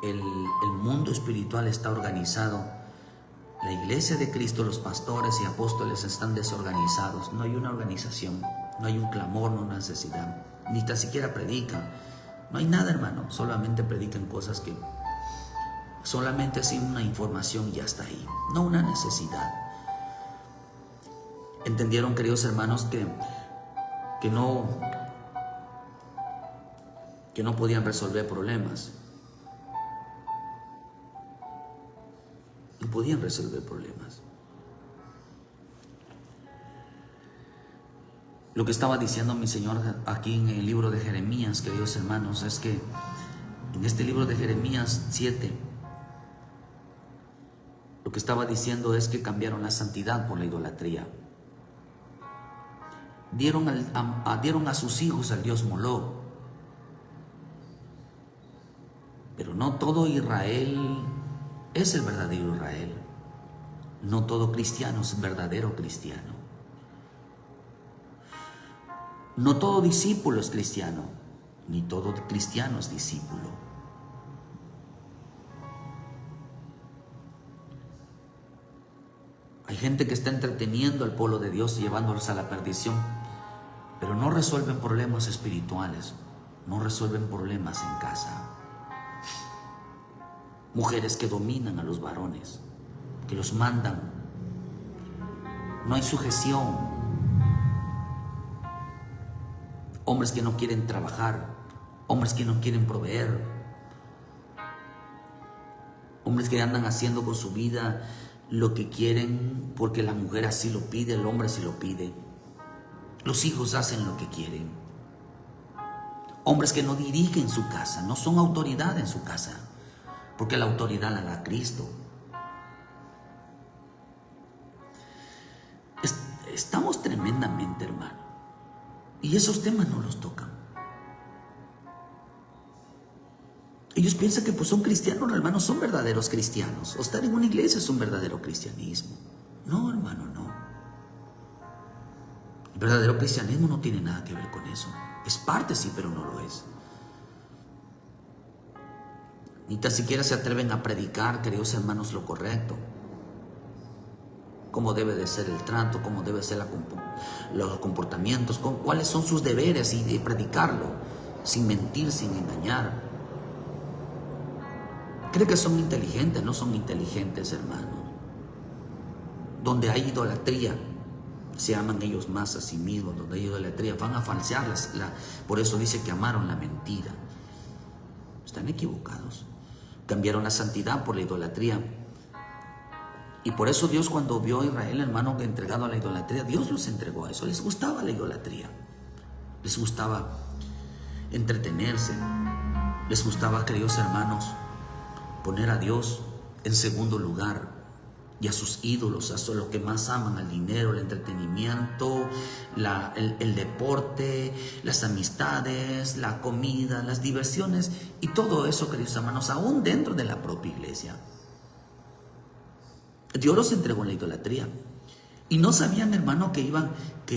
[SPEAKER 1] el mundo espiritual está organizado, la iglesia de Cristo, los pastores y apóstoles están desorganizados. No hay una organización, no hay un clamor, no hay una necesidad. Ni tan siquiera predican. No hay nada, hermano. Solamente predican cosas que solamente así una información y ya está ahí. No una necesidad. ¿Entendieron, queridos hermanos, que no podían resolver problemas? No podían resolver problemas. Lo que estaba diciendo mi Señor aquí en el libro de Jeremías, queridos hermanos, es que en este libro de Jeremías 7, lo que estaba diciendo es que cambiaron la santidad por la idolatría. Dieron a sus hijos al dios Moloc. Pero no todo Israel es el verdadero Israel. No todo cristiano es verdadero cristiano. No todo discípulo es cristiano, ni todo cristiano es discípulo. Hay gente que está entreteniendo al pueblo de Dios, llevándolos a la perdición, pero no resuelven problemas espirituales, no resuelven problemas en casa. Mujeres que dominan a los varones, que los mandan. No hay sujeción. Hombres que no quieren trabajar, hombres que no quieren proveer, hombres que andan haciendo con su vida lo que quieren porque la mujer así lo pide, el hombre así lo pide. Los hijos hacen lo que quieren. Hombres que no dirigen su casa, no son autoridad en su casa, porque la autoridad la da Cristo. Estamos tremendamente, hermano. Y esos temas no los tocan. Ellos piensan que pues son cristianos, hermanos, son verdaderos cristianos. O estar en una iglesia es un verdadero cristianismo. No, hermano, no. El verdadero cristianismo no tiene nada que ver con eso. Es parte, sí, pero no lo es. Ni tan siquiera se atreven a predicar, queridos hermanos, lo correcto. Cómo debe de ser el trato, cómo debe ser los comportamientos, cuáles son sus deberes y de predicarlo, sin mentir, sin engañar. Cree que son inteligentes, no son inteligentes, hermano. Donde hay idolatría, se aman ellos más a sí mismos, donde hay idolatría, van a falsearlas. Por eso dice que amaron la mentira. Están equivocados. Cambiaron la santidad por la idolatría. Y por eso Dios, cuando vio a Israel, hermano, que entregado a la idolatría, Dios los entregó a eso. Les gustaba la idolatría. Les gustaba entretenerse. Les gustaba, queridos hermanos, poner a Dios en segundo lugar y a sus ídolos, a lo que más aman, al dinero, el entretenimiento, el deporte, las amistades, la comida, las diversiones y todo eso, queridos hermanos, aún dentro de la propia iglesia. Dios los entregó en la idolatría. Y no sabían, hermano, que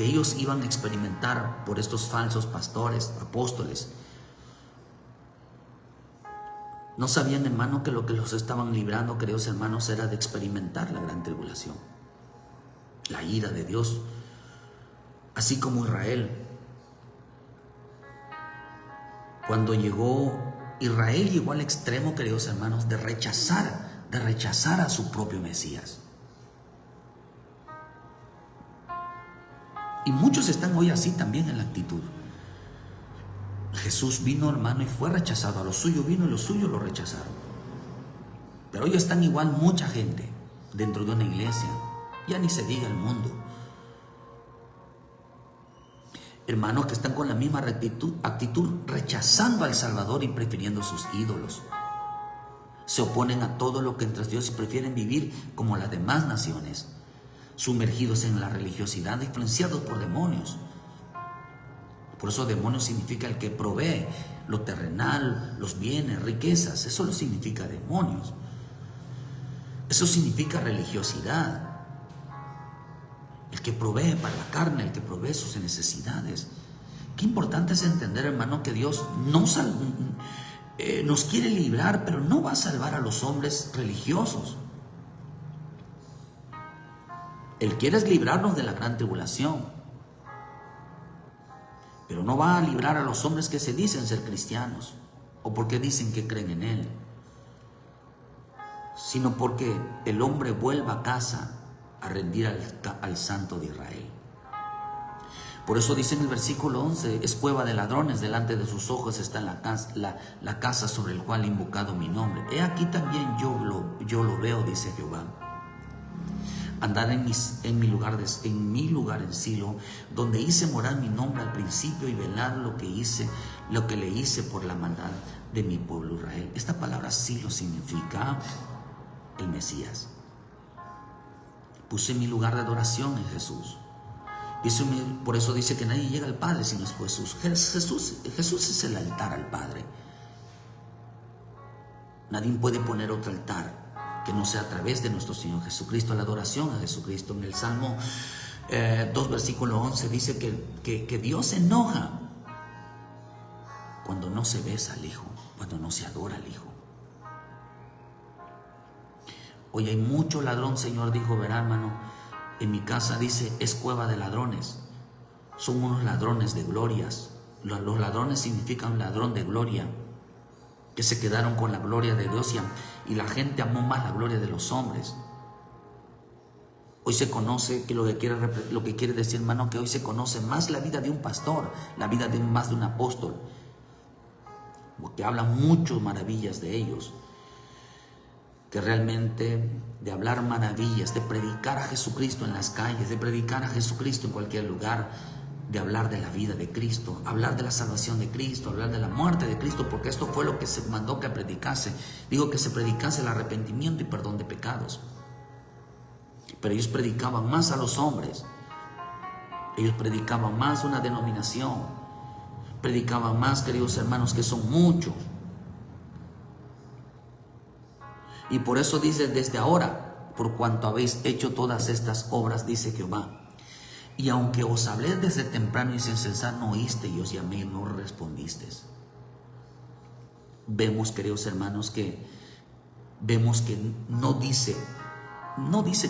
[SPEAKER 1] ellos iban a experimentar por estos falsos pastores, apóstoles. No sabían, hermano, que lo que los estaban librando, queridos hermanos, era de experimentar la gran tribulación, la ira de Dios. Así como Israel, cuando Israel llegó al extremo, queridos hermanos, de rechazar a su propio Mesías. Y muchos están hoy así también en la actitud. Jesús vino, hermano, y fue rechazado. A los suyos vino y los suyos lo rechazaron. Pero hoy están igual mucha gente dentro de una iglesia. Ya ni se diga el mundo. Hermanos que están con la misma actitud, rechazando al Salvador y prefiriendo sus ídolos. Se oponen a todo lo que entre Dios y prefieren vivir como las demás naciones, sumergidos en la religiosidad, influenciados por demonios. Por eso demonio significa el que provee lo terrenal, los bienes, riquezas. Eso lo significa demonios. Eso significa religiosidad. El que provee para la carne, el que provee sus necesidades. Qué importante es entender, hermano, que Dios nos quiere librar, pero no va a salvar a los hombres religiosos. Él quiere librarnos de la gran tribulación, pero no va a librar a los hombres que se dicen ser cristianos o porque dicen que creen en Él, sino porque el hombre vuelva a casa a rendir al Santo de Israel. Por eso dice en el versículo 11, es cueva de ladrones, delante de sus ojos está la casa sobre el cual he invocado mi nombre. He aquí también yo lo veo, dice Jehová. Andar en mi lugar en Silo, donde hice morar mi nombre al principio, y velar lo que le hice por la maldad de mi pueblo Israel. Esta palabra Silo significa el Mesías. Puse mi lugar de adoración en Jesús. Por eso dice que nadie llega al Padre sino es por Jesús. Jesús es el altar al Padre. Nadie puede poner otro altar que no sea a través de nuestro Señor Jesucristo, la adoración a Jesucristo. En el Salmo 2, versículo 11 dice que Dios se enoja cuando no se besa al Hijo, cuando no se adora al Hijo. Hoy hay mucho ladrón, Señor dijo, verá, hermano, en mi casa, dice, es cueva de ladrones. Son unos ladrones de glorias. Los ladrones significan ladrón de gloria, que se quedaron con la gloria de Dios y la gente amó más la gloria de los hombres. Hoy se conoce que lo que quiere decir, hermano, que hoy se conoce más la vida de un pastor, la vida más de un apóstol, porque hablan mucho maravillas de ellos, que realmente de hablar maravillas, de predicar a Jesucristo en las calles, de predicar a Jesucristo en cualquier lugar, de hablar de la vida de Cristo, hablar de la salvación de Cristo, hablar de la muerte de Cristo, porque esto fue lo que se mandó que predicase. Digo que se predicase el arrepentimiento y perdón de pecados. Pero ellos predicaban más a los hombres. Ellos predicaban más una denominación. Predicaban más, queridos hermanos, que son muchos. Y por eso dice, desde ahora, por cuanto habéis hecho todas estas obras, dice Jehová, y aunque os hablé desde temprano y sin cesar, no oíste, y os llamé y no respondisteis. Vemos, queridos hermanos, que no dice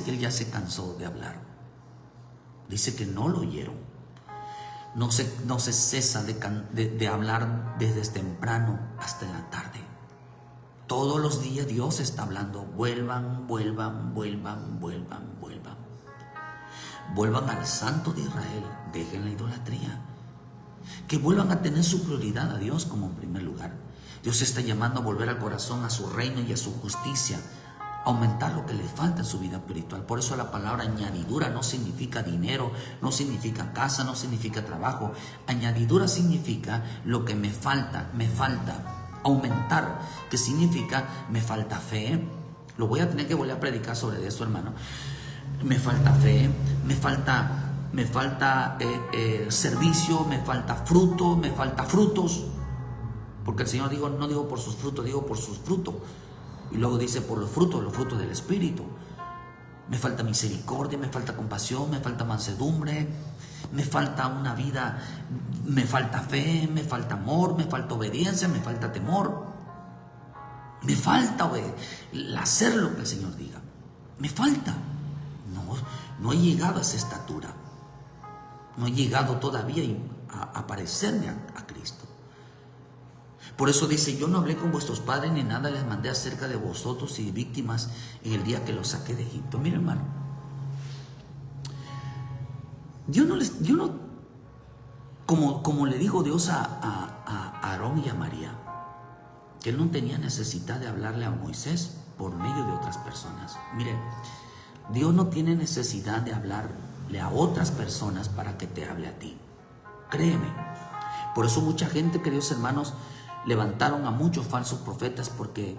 [SPEAKER 1] que él ya se cansó de hablar. Dice que no lo oyeron. No se cesa de hablar desde temprano hasta en la tarde. Todos los días Dios está hablando, vuelvan. vuelvan al Santo de Israel, dejen la idolatría, que vuelvan a tener su prioridad a Dios como en primer lugar. Dios está llamando a volver al corazón, a su reino y a su justicia, aumentar lo que le falta en su vida espiritual. Por eso la palabra añadidura no significa dinero, no significa casa, no significa trabajo. Añadidura significa lo que me falta, aumentar, que significa me falta fe. Lo voy a tener que volver a predicar sobre eso, hermano. Me falta fe, me falta servicio, me falta fruto, me falta frutos. Porque el Señor dijo, no digo por sus frutos, digo por sus frutos. Y luego dice por los frutos del Espíritu. Me falta misericordia, me falta compasión, me falta mansedumbre, me falta una vida, me falta fe, me falta amor, me falta obediencia, me falta temor. Me falta hacer lo que el Señor diga. Me falta. No he llegado a esa estatura. No he llegado todavía a parecerme a Cristo. Por eso dice, yo no hablé con vuestros padres ni nada les mandé acerca de vosotros y de víctimas en el día que los saqué de Egipto. Mira, hermano, como le dijo Dios a Aarón y a María, que él no tenía necesidad de hablarle a Moisés por medio de otras personas. Mire, Dios no tiene necesidad de hablarle a otras personas para que te hable a ti. Créeme. Por eso mucha gente, queridos hermanos, levantaron a muchos falsos profetas porque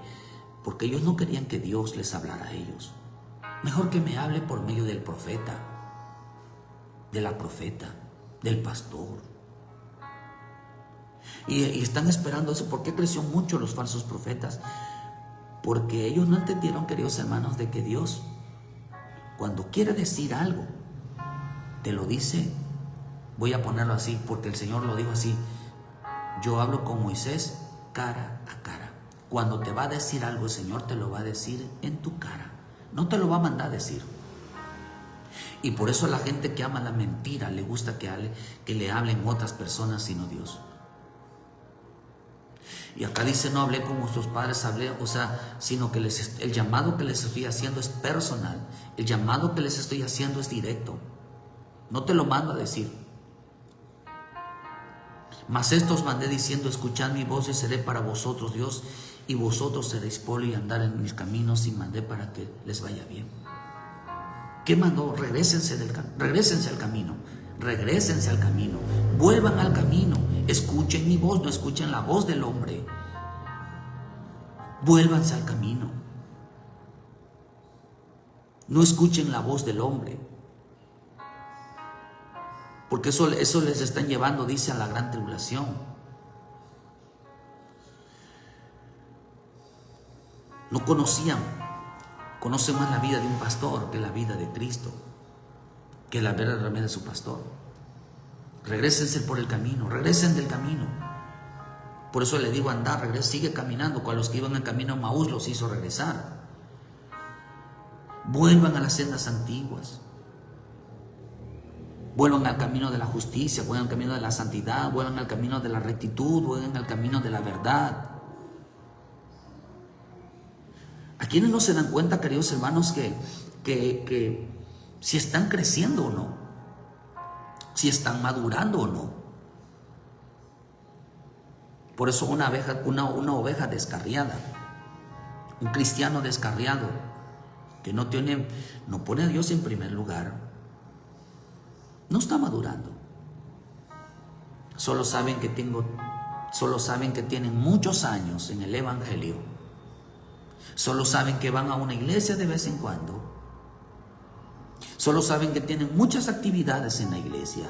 [SPEAKER 1] ellos no querían que Dios les hablara a ellos. Mejor que me hable por medio del profeta, de la profeta, del pastor. Y están esperando eso. ¿Por qué creció mucho los falsos profetas? Porque ellos no entendieron, queridos hermanos, de que Dios, cuando quiere decir algo, te lo dice. Voy a ponerlo así, porque el Señor lo dijo así. Yo hablo con Moisés cara a cara. Cuando te va a decir algo, el Señor te lo va a decir en tu cara. No te lo va a mandar a decir. Y por eso a la gente que ama la mentira le gusta que le hablen otras personas sino Dios. Y acá dice, no hablé con vuestros padres, sino que el llamado que les estoy haciendo es personal. El llamado que les estoy haciendo es directo. No te lo mando a decir. Mas esto os mandé diciendo, escuchad mi voz y seré para vosotros Dios, y vosotros seréis pueblo y andar en mis caminos, y mandé para que les vaya bien. ¿Qué mandó? Regrésense al camino, vuelvan al camino, escuchen mi voz, no escuchen la voz del hombre. Vuélvanse al camino. No escuchen la voz del hombre. Porque eso les están llevando, dice, a la gran tribulación. No conocen más la vida de un pastor que la vida de Cristo, que la verdad realmente de su pastor. Regrésense por el camino, regresen del camino. Por eso le digo, andar, sigue caminando. Con los que iban en camino a Maús los hizo regresar. Vuelvan a las sendas antiguas. Vuelvan al camino de la justicia, vuelvan al camino de la santidad, vuelvan al camino de la rectitud, vuelvan al camino de la verdad. ¿A quienes no se dan cuenta, queridos hermanos, que si están creciendo o no? Si están madurando o no. Por eso una oveja descarriada, un cristiano descarriado, que no pone a Dios en primer lugar, no está madurando. Solo saben que tienen muchos años en el Evangelio. Solo saben que van a una iglesia de vez en cuando. Solo saben que tienen muchas actividades en la iglesia,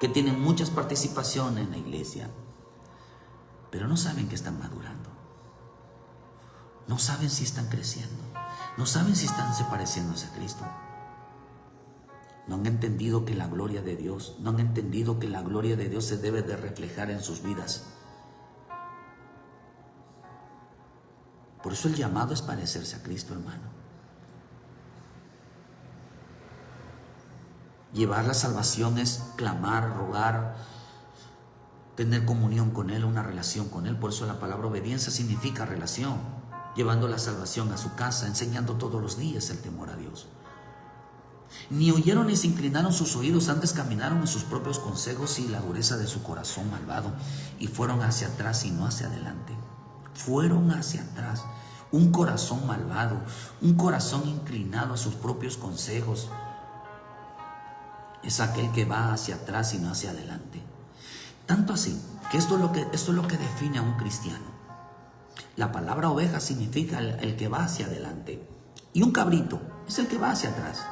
[SPEAKER 1] que tienen muchas participaciones en la iglesia, pero no saben que están madurando. No saben si están creciendo. No saben si están pareciéndose a Cristo. No han entendido que la gloria de Dios, se debe de reflejar en sus vidas. Por eso el llamado es parecerse a Cristo, hermano. Llevar la salvación es clamar, rogar, tener comunión con Él, una relación con Él. Por eso la palabra obediencia significa relación. Llevando la salvación a su casa, enseñando todos los días el temor a Dios. Ni oyeron ni se inclinaron sus oídos, antes caminaron en sus propios consejos y la dureza de su corazón malvado, y fueron hacia atrás y no hacia adelante. Fueron hacia atrás. Un corazón malvado, un corazón inclinado a sus propios consejos, es aquel que va hacia atrás y no hacia adelante. Tanto así que esto es lo que define a un cristiano. La palabra oveja significa el que va hacia adelante, y un cabrito es el que va hacia atrás.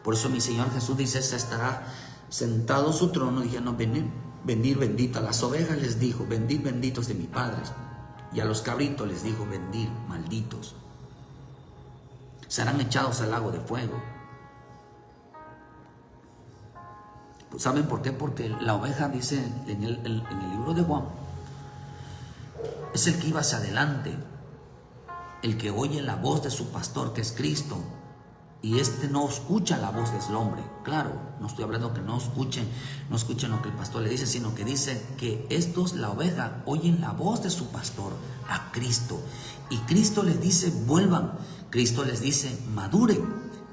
[SPEAKER 1] Por eso mi Señor Jesús dice: se estará sentado en su trono diciendo: venid bendito. A las ovejas les dijo: venid benditos de mi Padre. Y a los cabritos les dijo: venid malditos. Serán echados al lago de fuego. ¿Saben por qué? Porque la oveja, dice en el libro de Juan, es el que iba hacia adelante, el que oye la voz de su pastor, que es Cristo, y no escucha la voz del hombre. Claro, no estoy hablando que no escuchen lo que el pastor le dice, sino que dice que la oveja, oyen la voz de su pastor, a Cristo, y Cristo les dice: vuelvan. Cristo les dice: maduren.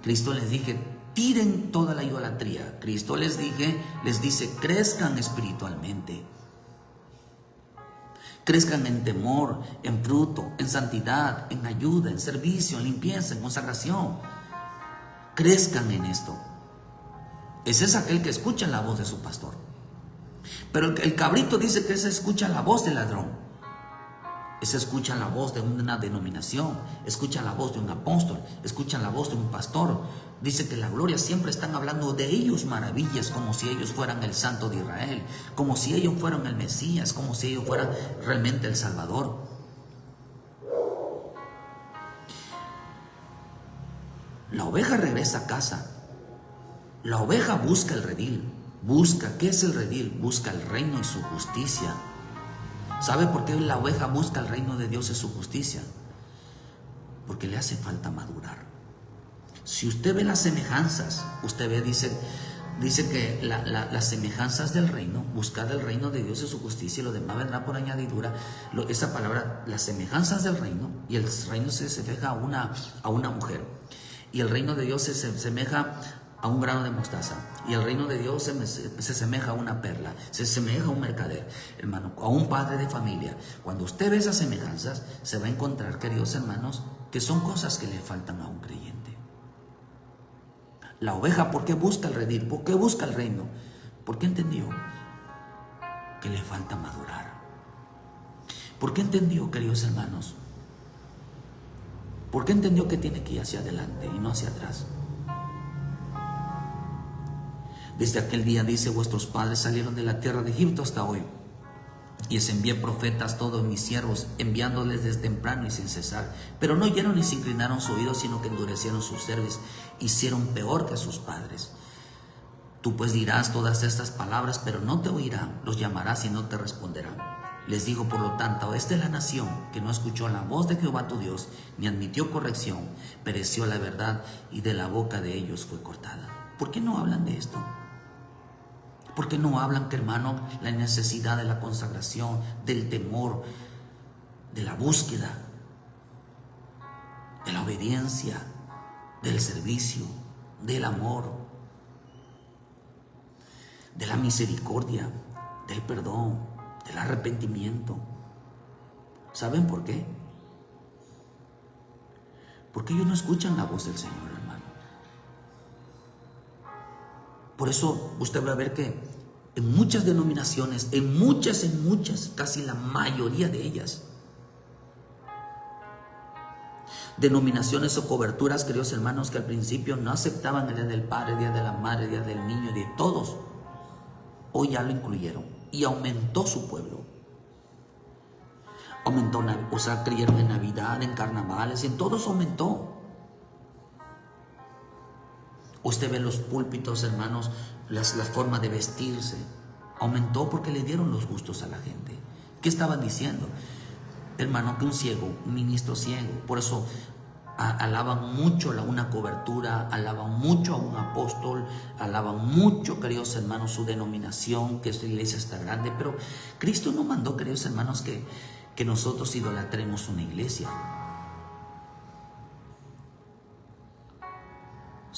[SPEAKER 1] Cristo les dice: tiren toda la idolatría. Cristo les dice: crezcan espiritualmente. Crezcan en temor, en fruto, en santidad, en ayuda, en servicio, en limpieza, en consagración. Crezcan en esto. Ese es aquel que escucha la voz de su pastor. Pero el cabrito dice que ese escucha la voz del ladrón. Ese escucha la voz de una denominación, escucha la voz de un apóstol, escucha la voz de un pastor. Dice que la gloria siempre están hablando de ellos maravillas, como si ellos fueran el Santo de Israel, como si ellos fueran el Mesías, como si ellos fueran realmente el Salvador. La oveja regresa a casa. La oveja busca el redil. ¿Qué es el redil? Busca el reino y su justicia. ¿Sabe por qué la oveja busca el reino de Dios y su justicia? Porque le hace falta madurar. Si usted ve las semejanzas, usted ve, dice que las semejanzas del reino, buscar el reino de Dios y su justicia, y lo demás vendrá por añadidura. Esa palabra, las semejanzas del reino, y el reino se asemeja a una mujer, y el reino de Dios se asemeja a un grano de mostaza, y el reino de Dios se asemeja a una perla, se asemeja a un mercader, hermano, a un padre de familia. Cuando usted ve esas semejanzas, se va a encontrar, queridos hermanos, que son cosas que le faltan a un creyente. La oveja, ¿por qué busca el redil? ¿Por qué busca el reino? Porque entendió que le falta madurar. ¿Por qué entendió, queridos hermanos? ¿Por qué entendió que tiene que ir hacia adelante y no hacia atrás? Desde aquel día, dice, vuestros padres salieron de la tierra de Egipto hasta hoy, y les envié profetas, todos mis siervos, enviándoles desde temprano y sin cesar. Pero no oyeron ni se inclinaron su oído, sino que endurecieron sus cerviz, hicieron peor que sus padres. Tú pues dirás todas estas palabras, pero no te oirán, los llamarás y no te responderán. Les digo, por lo tanto, esta es la nación que no escuchó la voz de Jehová tu Dios, ni admitió corrección, pereció la verdad, y de la boca de ellos fue cortada. ¿Por qué no hablan de esto? ¿Por qué no hablan, que hermano, la necesidad de la consagración, del temor, de la búsqueda, de la obediencia, del servicio, del amor, de la misericordia, del perdón, del arrepentimiento? ¿Saben por qué? Porque ellos no escuchan la voz del Señor, hermano. Por eso usted va a ver que en muchas denominaciones, en muchas, casi la mayoría de ellas, denominaciones o coberturas, queridos hermanos, que al principio no aceptaban el día del Padre, el día de la Madre, el día del Niño, de todos, hoy ya lo incluyeron y aumentó su pueblo. Aumentó, o sea, creyeron en Navidad, en carnavales, en todos aumentó. Usted ve los púlpitos, hermanos, las formas de vestirse. Aumentó porque le dieron los gustos a la gente. ¿Qué estaban diciendo? Hermano, que un ciego, un ministro ciego. Por eso alaban mucho una cobertura, alaban mucho a un apóstol, alaban mucho, queridos hermanos, su denominación, que su iglesia está grande. Pero Cristo no mandó, queridos hermanos, que nosotros idolatremos una iglesia.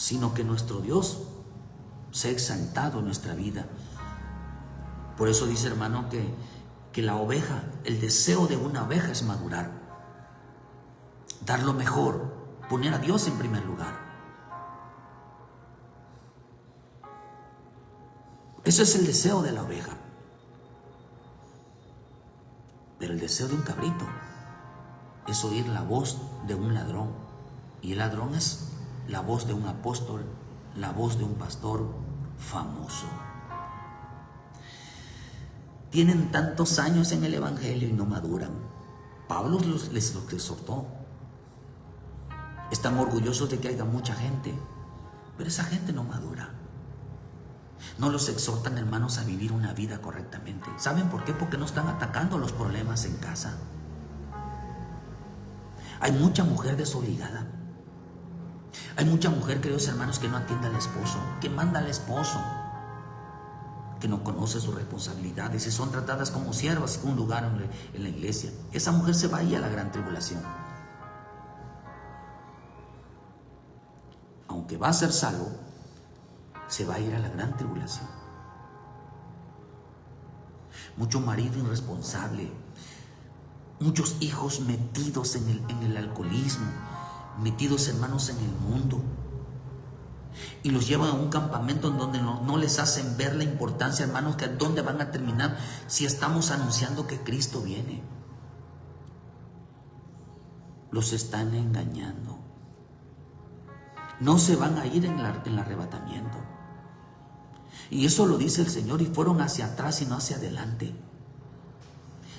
[SPEAKER 1] sino que nuestro Dios sea exaltado en nuestra vida. Por eso dice, hermano, que la oveja, el deseo de una oveja es madurar, dar lo mejor, poner a Dios en primer lugar. Eso es el deseo de la oveja. Pero el deseo de un cabrito es oír la voz de un ladrón. Y el ladrón es la voz de un apóstol, la voz de un pastor famoso. Tienen tantos años en el Evangelio y no maduran. Pablo les exhortó. Están orgullosos de que haya mucha gente, pero esa gente no madura. No los exhortan, hermanos, a vivir una vida correctamente. ¿Saben por qué? Porque no están atacando los problemas en casa. Hay mucha mujer desobligada. Hay mucha mujer, queridos hermanos, que no atiende al esposo, que manda al esposo, que no conoce sus responsabilidades y son tratadas como siervas en un lugar en la iglesia. Esa mujer se va a ir a la gran tribulación. Aunque va a ser salvo, se va a ir a la gran tribulación. Mucho marido irresponsable, muchos hijos metidos en el alcoholismo, metidos, hermanos, en el mundo, y los llevan a un campamento en donde no les hacen ver la importancia, hermanos, que dónde van a terminar si estamos anunciando que Cristo viene. Los están engañando. No se van a ir en el arrebatamiento. Y eso lo dice el Señor, y fueron hacia atrás y no hacia adelante.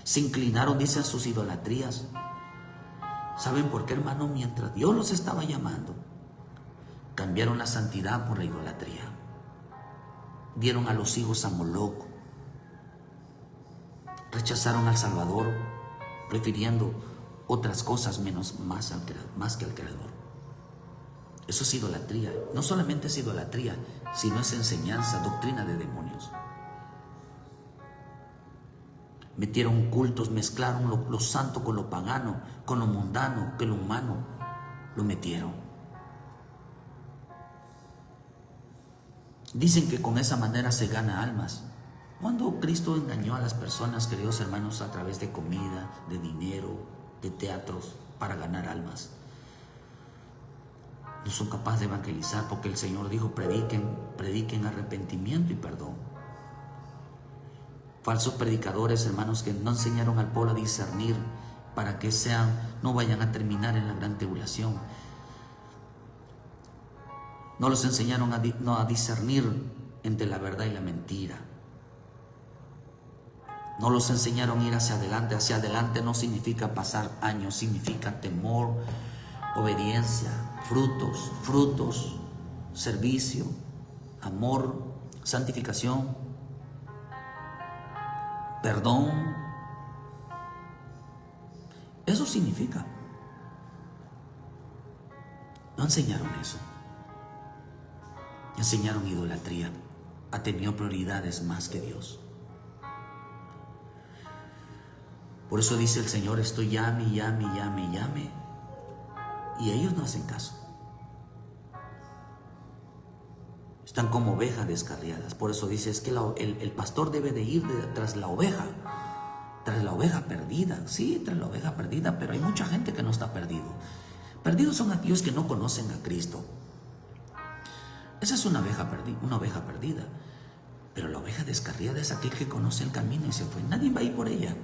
[SPEAKER 1] Se inclinaron, dicen, sus idolatrías. ¿Saben por qué, hermano? Mientras Dios los estaba llamando, cambiaron la santidad por la idolatría. Dieron a los hijos a Moloc. Rechazaron al Salvador, prefiriendo otras cosas más que al Creador. Eso es idolatría. No solamente es idolatría, sino es enseñanza, doctrina de demonios. Metieron cultos, mezclaron lo santo con lo pagano, con lo mundano, con lo humano. Lo metieron. Dicen que con esa manera se gana almas. Cuando Cristo engañó a las personas, queridos hermanos, a través de comida, de dinero, de teatros, para ganar almas. No son capaces de evangelizar, porque el Señor dijo: prediquen arrepentimiento y perdón. Falsos predicadores, hermanos, que no enseñaron al pueblo a discernir para que no vayan a terminar en la gran tribulación. No los enseñaron a discernir entre la verdad y la mentira. No los enseñaron a ir hacia adelante. Hacia adelante no significa pasar años, significa temor, obediencia, frutos, servicio, amor, santificación, perdón. Eso significa. No enseñaron eso. Enseñaron idolatría. Ha tenido prioridades más que Dios. Por eso dice el Señor: estoy llame. Y ellos no hacen caso. Están como ovejas descarriadas. Por eso dice, es que el pastor debe de ir tras la oveja perdida. Sí, tras la oveja perdida, pero hay mucha gente que no está perdido. Perdidos son aquellos que no conocen a Cristo. Esa es una oveja perdida. Pero la oveja descarriada es aquel que conoce el camino y se fue. Nadie va a ir por ella.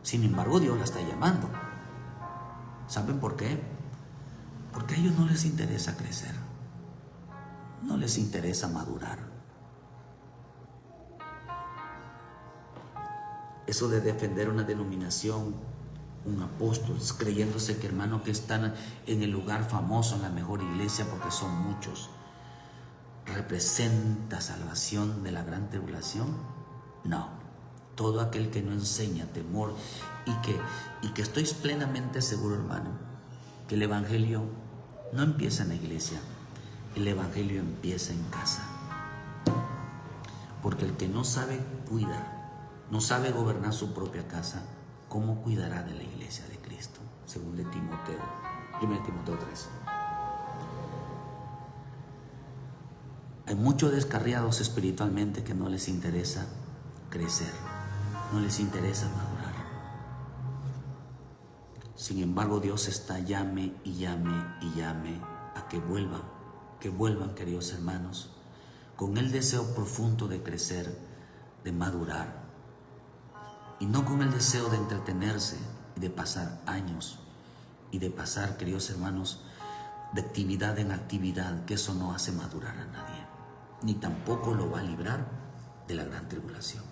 [SPEAKER 1] Sin embargo, Dios la está llamando. ¿Saben por qué? Porque a ellos no les interesa crecer. No les interesa madurar. Eso de defender una denominación, un apóstol, creyéndose que, hermano, que están en el lugar famoso, en la mejor iglesia, porque son muchos, ¿representa salvación de la gran tribulación? No. Todo aquel que no enseña temor y que estoy plenamente seguro, hermano, que el evangelio no empieza en la iglesia, el evangelio empieza en casa. Porque el que no sabe cuidar, no sabe gobernar su propia casa, ¿cómo cuidará de la iglesia de Cristo? Según de Timoteo, 1 Timoteo 3. Hay muchos descarriados espiritualmente que no les interesa crecer, no les interesa madurar. Sin embargo, Dios está llame y llame y llame a que vuelvan, queridos hermanos, con el deseo profundo de crecer, de madurar, y no con el deseo de entretenerse y de pasar años y de pasar, queridos hermanos, de actividad en actividad, que eso no hace madurar a nadie, ni tampoco lo va a librar de la gran tribulación.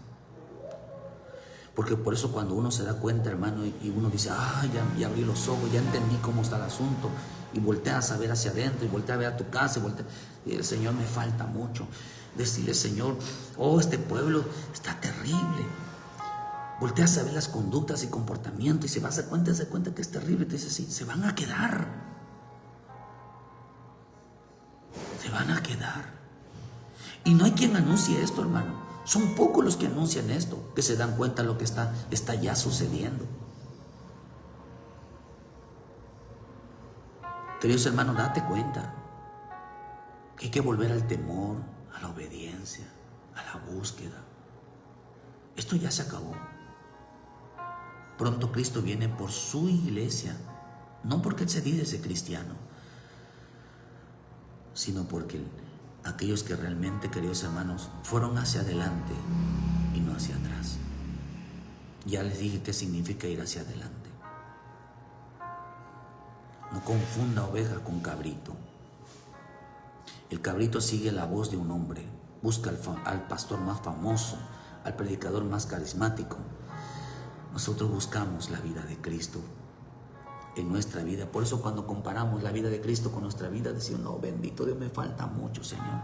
[SPEAKER 1] Porque por eso cuando uno se da cuenta, hermano, y uno dice, ya abrí los ojos, ya entendí cómo está el asunto, y volteas a ver hacia adentro, y volteas a ver a tu casa, y el Señor, me falta mucho. Decirle, Señor, este pueblo está terrible. Volteas a ver las conductas y comportamientos, y se da cuenta que es terrible, y te dice, sí, se van a quedar. Se van a quedar. Y no hay quien anuncie esto, hermano. Son pocos los que anuncian esto, que se dan cuenta de lo que está ya sucediendo. Queridos hermanos, date cuenta que hay que volver al temor, a la obediencia, a la búsqueda. Esto ya se acabó. Pronto Cristo viene por su iglesia, no porque Él se dice cristiano, sino porque aquellos que realmente, queridos hermanos, fueron hacia adelante y no hacia atrás. Ya les dije qué significa ir hacia adelante. No confunda oveja con cabrito. El cabrito sigue la voz de un hombre, busca al pastor más famoso, al predicador más carismático. Nosotros buscamos la vida de Cristo en nuestra vida. Por eso cuando comparamos la vida de Cristo con nuestra vida, decimos, no, bendito Dios, me falta mucho, Señor.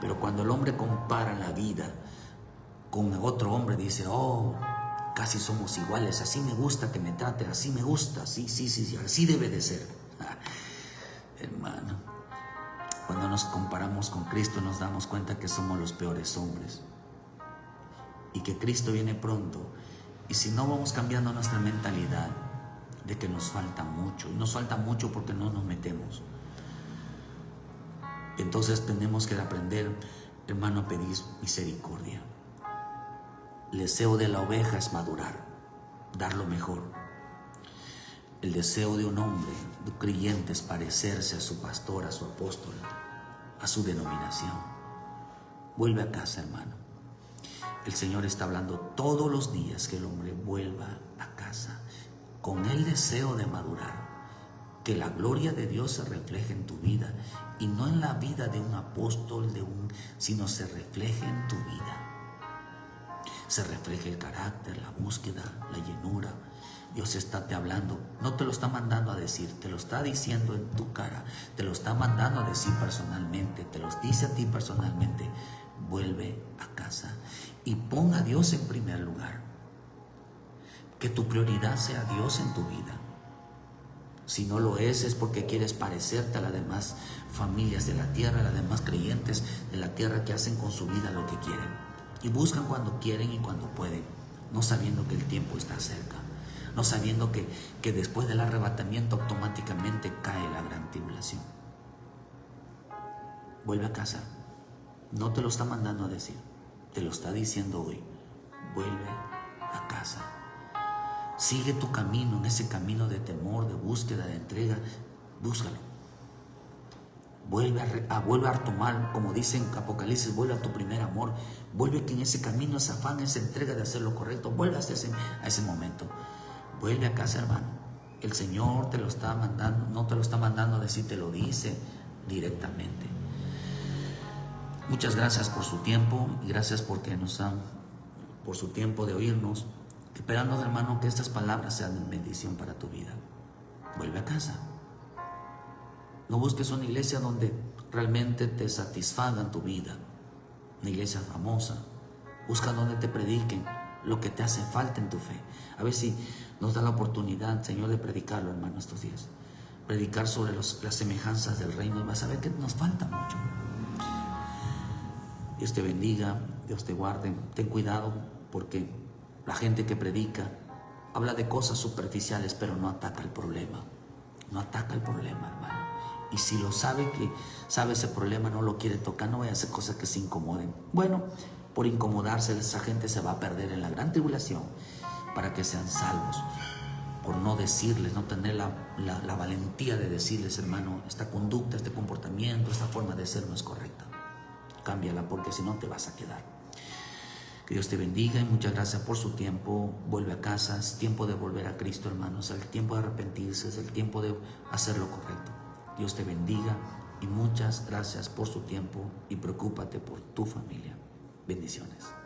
[SPEAKER 1] Pero cuando el hombre compara la vida con otro hombre, dice, casi somos iguales, así me gusta que me trate, así me gusta, sí, así debe de ser. Hermano, cuando nos comparamos con Cristo nos damos cuenta que somos los peores hombres y que Cristo viene pronto. Y si no vamos cambiando nuestra mentalidad de que nos falta mucho, y nos falta mucho porque no nos metemos, entonces tenemos que aprender, hermano, a pedir misericordia. El deseo de la oveja es madurar, dar lo mejor. El deseo de un hombre, de un creyente, es parecerse a su pastor, a su apóstol, a su denominación. Vuelve a casa, hermano. El Señor está hablando todos los días que el hombre vuelva a casa con el deseo de madurar, que la gloria de Dios se refleje en tu vida y no en la vida de un apóstol, sino se refleje en tu vida. Se refleje el carácter, la búsqueda, la llenura. Dios está te hablando, no te lo está mandando a decir, te lo está diciendo en tu cara, te lo está mandando a decir personalmente, te lo dice a ti personalmente. Vuelve a casa y pon a Dios en primer lugar. Que tu prioridad sea Dios en tu vida. Si no lo es porque quieres parecerte a las demás familias de la tierra, a las demás creyentes de la tierra que hacen con su vida lo que quieren. Y buscan cuando quieren y cuando pueden, no sabiendo que el tiempo está cerca, no sabiendo que después del arrebatamiento automáticamente cae la gran tribulación. Vuelve a casa. No te lo está mandando a decir, te lo está diciendo hoy. Vuelve a casa. Sigue tu camino, en ese camino de temor, de búsqueda, de entrega. Búscalo. Vuelve a retomar, como dice en Apocalipsis, vuelve a tu primer amor. Vuelve que en ese camino, ese afán, esa entrega de hacer lo correcto, vuelve a ese momento. Vuelve a casa, hermano. El Señor te lo está mandando, no te lo está mandando a decir, te lo dice directamente. Muchas gracias por su tiempo y gracias por su tiempo de oírnos. Esperando, hermano, que estas palabras sean de bendición para tu vida. Vuelve a casa. No busques una iglesia donde realmente te satisfagan tu vida, una iglesia famosa. Busca donde te prediquen lo que te hace falta en tu fe. A ver si nos da la oportunidad, Señor, de predicarlo, hermano, estos días. Predicar sobre las semejanzas del reino. Y vas a ver que nos falta mucho. Dios te bendiga, Dios te guarde. Ten cuidado porque la gente que predica habla de cosas superficiales, pero no ataca el problema. No ataca el problema, hermano. Y si lo sabe, que sabe ese problema, no lo quiere tocar, no vaya a hacer cosas que se incomoden. Bueno, por incomodarse, esa gente se va a perder en la gran tribulación para que sean salvos. Por no decirles, no tener la valentía de decirles, hermano, esta conducta, este comportamiento, esta forma de ser no es correcta. Cámbiala, porque si no te vas a quedar. Que Dios te bendiga y muchas gracias por su tiempo. Vuelve a casa, es tiempo de volver a Cristo, hermanos. Es el tiempo de arrepentirse, es el tiempo de hacer lo correcto. Dios te bendiga y muchas gracias por su tiempo y preocúpate por tu familia. Bendiciones.